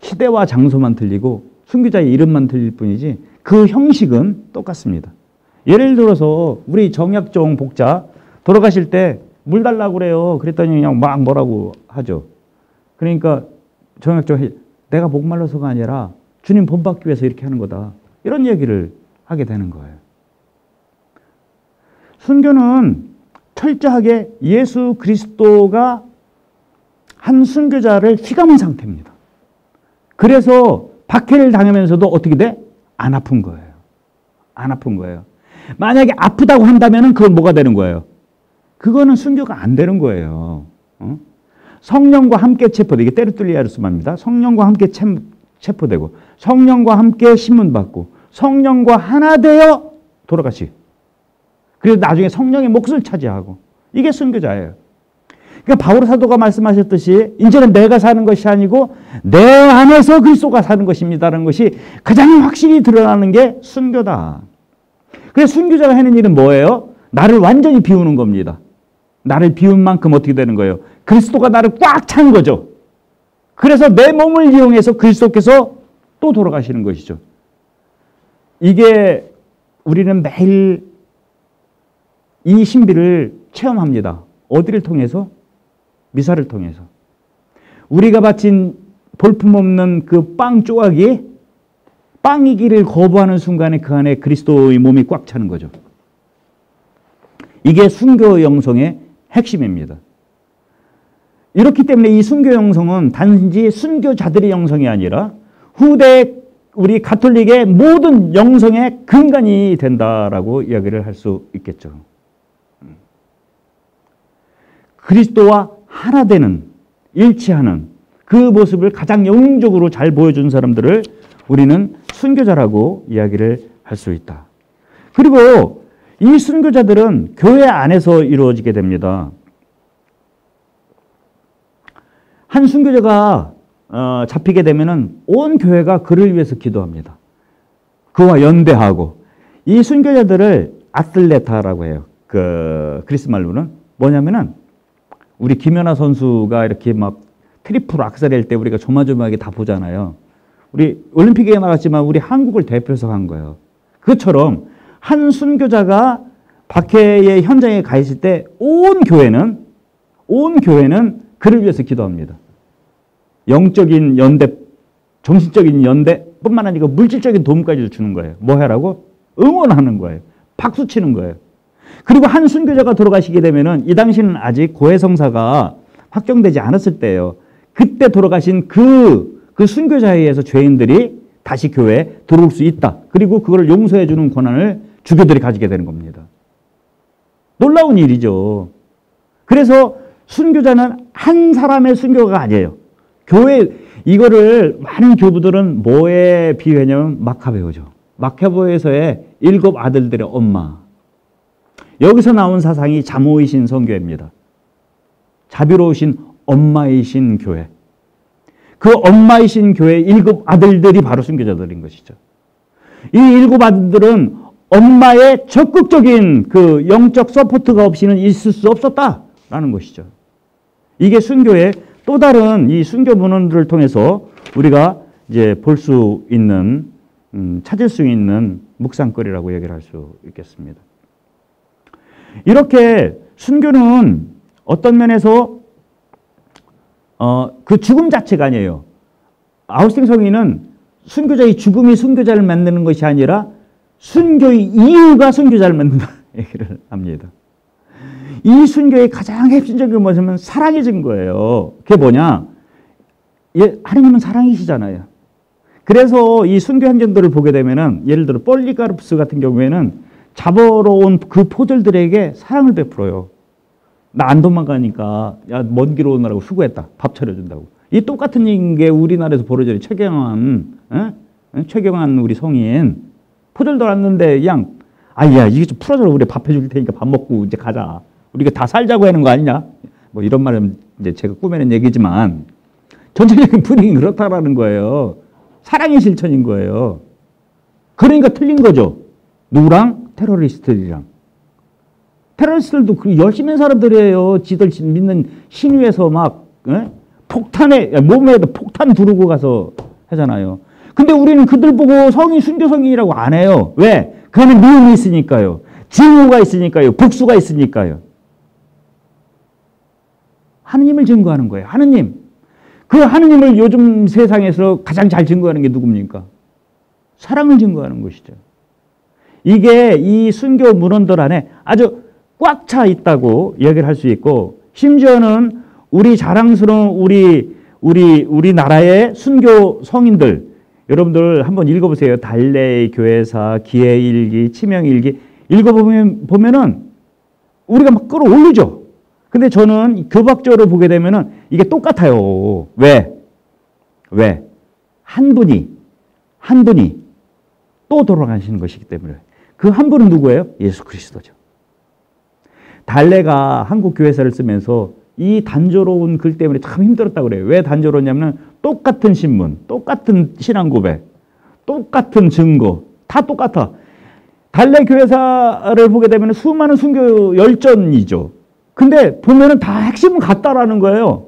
시대와 장소만 틀리고 순교자의 이름만 틀릴 뿐이지 그 형식은 똑같습니다. 예를 들어서 우리 정약종 복자 돌아가실 때 물 달라고 그래요. 그랬더니 그냥 막 뭐라고 하죠. 그러니까 정약종 내가 목말라서가 아니라 주님 본받기 위해서 이렇게 하는 거다. 이런 얘기를 하게 되는 거예요. 순교는 철저하게 예수 그리스도가 한 순교자를 휘감은 상태입니다. 그래서 박해를 당하면서도 어떻게 돼? 안 아픈 거예요. 안 아픈 거예요. 만약에 아프다고 한다면 그건 뭐가 되는 거예요? 그거는 순교가 안 되는 거예요. 성령과 함께 체포되고, 이게 때르툴리아루스마입니다. 성령과 함께 체포되고, 성령과 함께 신문받고, 성령과 하나 되어 돌아가시. 그래서 나중에 성령의 몫을 차지하고, 이게 순교자예요. 그러니까 바울 사도가 말씀하셨듯이 이제는 내가 사는 것이 아니고 내 안에서 그리스도가 사는 것입니다라는 것이 가장 확실히 드러나는 게 순교다. 그래서 순교자가 하는 일은 뭐예요? 나를 완전히 비우는 겁니다. 나를 비운 만큼 어떻게 되는 거예요? 그리스도가 나를 꽉 찬 거죠. 그래서 내 몸을 이용해서 그리스도께서 또 돌아가시는 것이죠. 이게 우리는 매일 이 신비를 체험합니다. 어디를 통해서? 미사를 통해서. 우리가 바친 볼품없는 그 빵 조각이 빵이기를 거부하는 순간에 그 안에 그리스도의 몸이 꽉 차는 거죠. 이게 순교 영성의 핵심입니다. 이렇기 때문에 이 순교 영성은 단지 순교자들의 영성이 아니라 후대 우리 가톨릭의 모든 영성의 근간이 된다라고 이야기를 할 수 있겠죠. 그리스도와 하나 되는, 일치하는 그 모습을 가장 영웅적으로 잘 보여준 사람들을 우리는 순교자라고 이야기를 할 수 있다. 그리고 이 순교자들은 교회 안에서 이루어지게 됩니다. 한 순교자가 잡히게 되면은 온 교회가 그를 위해서 기도합니다. 그와 연대하고, 이 순교자들을 아틀레타라고 해요. 그리스 말로는 뭐냐면은 우리 김연아 선수가 이렇게 막 트리플 악셀할 때 우리가 조마조마하게 다 보잖아요. 우리 올림픽에 나갔지만 우리 한국을 대표해서 간 거예요. 그것처럼 한 순교자가 박해의 현장에 가 있을 때 온 교회는 그를 위해서 기도합니다. 영적인 연대, 정신적인 연대뿐만 아니라 물질적인 도움까지 주는 거예요. 뭐 해라고? 응원하는 거예요. 박수 치는 거예요. 그리고 한 순교자가 돌아가시게 되면은 이 당시는 아직 고해성사가 확정되지 않았을 때예요. 그때 돌아가신 그 순교자에 의해서 죄인들이 다시 교회에 들어올 수 있다. 그리고 그걸 용서해 주는 권한을 주교들이 가지게 되는 겁니다. 놀라운 일이죠. 그래서 순교자는 한 사람의 순교가 아니에요. 교회, 이거를 많은 교부들은 뭐에 비유하냐면 마카베오죠. 마카베오에서의 7 아들들의 엄마. 여기서 나온 사상이 자모이신 선교회입니다. 자비로우신 엄마이신 교회. 그 엄마이신 교회의 7 아들들이 바로 순교자들인 것이죠. 이 7 아들들은 엄마의 적극적인 그 영적 서포트가 없이는 있을 수 없었다라는 것이죠. 이게 순교의 또 다른 이 순교 문헌들을 통해서 우리가 이제 볼 수 있는, 찾을 수 있는 묵상거리라고 얘기를 할 수 있겠습니다. 이렇게 순교는 어떤 면에서 그 죽음 자체가 아니에요. 아우스팅 성인은 순교자의 죽음이 순교자를 만드는 것이 아니라 순교의 이유가 순교자를 만든다 얘기를 합니다. 이 순교의 가장 핵심적인 뭐냐면 사랑의 증거예요. 그게 뭐냐? 하나님은 사랑이시잖아요. 그래서 이 순교 행전들을 보게 되면은 예를 들어 폴리카르푸스 같은 경우에는 잡으러 온 그 포졸들에게 사랑을 베풀어요. 나 안 도망가니까 야, 먼 길 오느라고 수고했다. 밥 차려준다고. 이 똑같은 게 우리나라에서 벌어져요. 최경환 우리 성인 포졸들 왔는데 그냥 아야 이게 좀 풀어줘. 우리 밥 해줄 테니까 밥 먹고 이제 가자. 우리가 다 살자고 하는 거 아니냐? 뭐 이런 말은 이제 제가 꾸며낸 얘기지만 전체적인 분위기는 그렇다라는 거예요. 사랑의 실천인 거예요. 그러니까 틀린 거죠. 누구랑? 테러리스트들이랑. 테러리스트들도 그 열심히 한 사람들이에요. 지들 믿는 신유에서 막 폭탄에 몸에도 폭탄 두르고 가서 하잖아요. 근데 우리는 그들 보고 성인 순교성인이라고 안 해요. 왜? 그 안에 미움이 있으니까요. 증오가 있으니까요. 복수가 있으니까요. 하느님을 증거하는 거예요. 하느님. 그 하느님을 요즘 세상에서 가장 잘 증거하는 게 누굽니까? 사랑을 증거하는 것이죠. 이게 이 순교 문헌들 안에 아주 꽉 차 있다고 이야기를 할 수 있고, 심지어는 우리 자랑스러운 우리나라의 순교 성인들, 여러분들 한번 읽어보세요. 달래의 교회사, 기해일기, 치명일기 읽어보면은 우리가 막 끌어올리죠. 근데 저는 교박적으로 보게 되면은 이게 똑같아요. 왜? 한 분이 또 돌아가시는 것이기 때문에. 그 한 분은 누구예요? 예수 그리스도죠. 달래가 한국 교회사를 쓰면서 이 단조로운 글 때문에 참 힘들었다고 그래요. 왜 단조로웠냐면 똑같은 신문, 똑같은 신앙 고백, 똑같은 증거, 다 똑같아. 달래 교회사를 보게 되면 수많은 순교 열전이죠. 근데 보면은 다 핵심은 같다라는 거예요.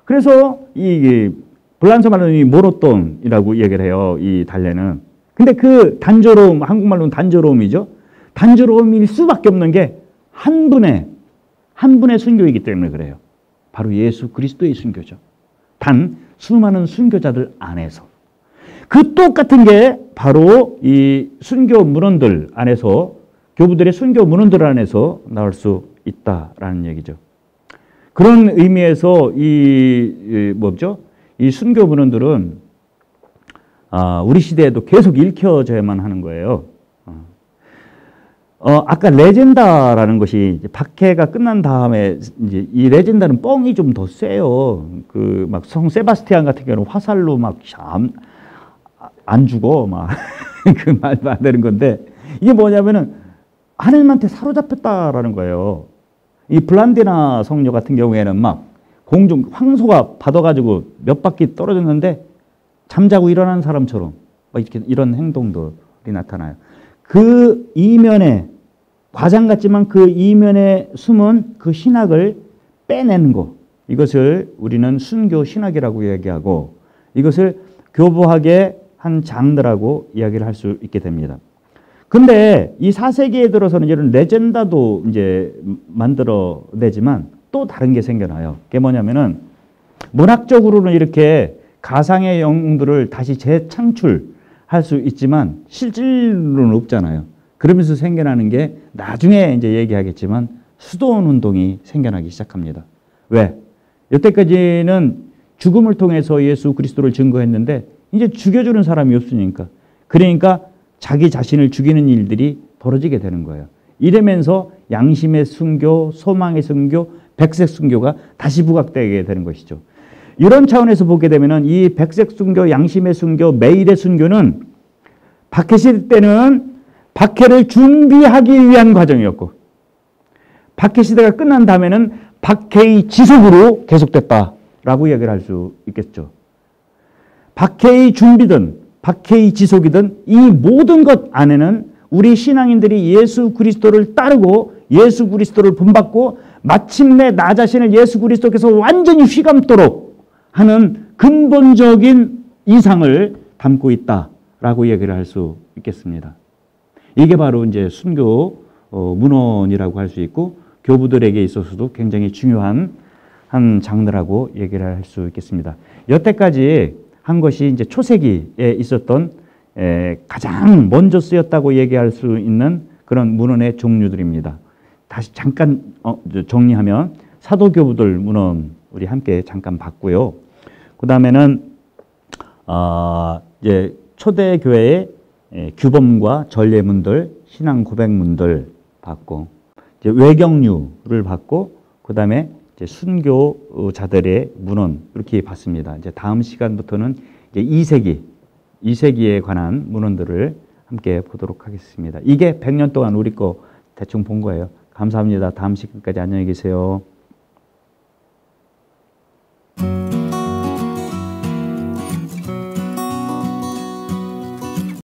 그래서 이 불란서 말로는 이 모노톤이라고 얘기를 해요. 이 달래는. 근데 그 단조로움, 한국말로는 단조로움이죠. 단조로움일 수밖에 없는 게 한 분의 순교이기 때문에 그래요. 바로 예수 그리스도의 순교죠. 단 수많은 순교자들 안에서. 그 똑같은 게 바로 이 순교 문헌들 안에서, 교부들의 순교 문헌들 안에서 나올 수 있다라는 얘기죠. 그런 의미에서 이 순교 문헌들은 우리 시대에도 계속 읽혀져야만 하는 거예요. 아까 레젠다라는 것이 이제 박해가 끝난 다음에 이제 이 레젠다는 뻥이 좀 더 세요. 그 막 성 세바스티안 같은 경우는 화살로 막 안 죽어 막 그 말 안 되는 건데, 이게 뭐냐면은 하나님한테 사로잡혔다라는 거예요. 이 블란디나 성녀 같은 경우에는 막 공중 황소가 받아가지고 몇 바퀴 떨어졌는데 잠자고 일어난 사람처럼 막 이렇게 이런 행동들이 나타나요. 그 이면에 과장 같지만 그 이면에 숨은 그 신학을 빼내는 것, 이것을 우리는 순교 신학이라고 이야기하고, 이것을 교부학의 한 장르라고 이야기를 할 수 있게 됩니다. 근데 이 4세기에 들어서는 이런 레전다도 이제 만들어내지만 또 다른 게 생겨나요. 그게 뭐냐면은 문학적으로는 이렇게 가상의 영웅들을 다시 재창출할 수 있지만 실질로는 없잖아요. 그러면서 생겨나는 게 나중에 이제 얘기하겠지만 수도원 운동이 생겨나기 시작합니다. 왜? 여태까지는 죽음을 통해서 예수 그리스도를 증거했는데 이제 죽여주는 사람이 없으니까. 그러니까 자기 자신을 죽이는 일들이 벌어지게 되는 거예요. 이러면서 양심의 순교, 소망의 순교, 백색 순교가 다시 부각되게 되는 것이죠. 이런 차원에서 보게 되면은 이 백색 순교, 양심의 순교, 매일의 순교는 박해 시대 때는 박해를 준비하기 위한 과정이었고, 박해 시대가 끝난 다음에는 박해의 지속으로 계속됐다라고 이야기를 할 수 있겠죠. 박해의 준비든 박해의 지속이든 이 모든 것 안에는 우리 신앙인들이 예수 그리스도를 따르고 예수 그리스도를 본받고 마침내 나 자신을 예수 그리스도께서 완전히 휘감도록 하는 근본적인 이상을 담고 있다라고 얘기를 할 수 있겠습니다. 이게 바로 이제 순교 문헌이라고 할 수 있고, 교부들에게 있어서도 굉장히 중요한 한 장르라고 얘기를 할 수 있겠습니다. 여태까지 한 것이 이제 초세기에 있었던 가장 먼저 쓰였다고 얘기할 수 있는 그런 문헌의 종류들입니다. 다시 잠깐 정리하면 사도교부들 문헌 우리 함께 잠깐 봤고요. 그 다음에는 이제 초대 교회의 규범과 전례문들, 신앙 고백문들 받고, 이제 외경류를 받고, 그 다음에 이제 순교자들의 문헌 이렇게 받습니다. 이제 다음 시간부터는 이제 2세기에 관한 문헌들을 함께 보도록 하겠습니다. 이게 100년 동안 우리 거 대충 본 거예요. 감사합니다. 다음 시간까지 안녕히 계세요.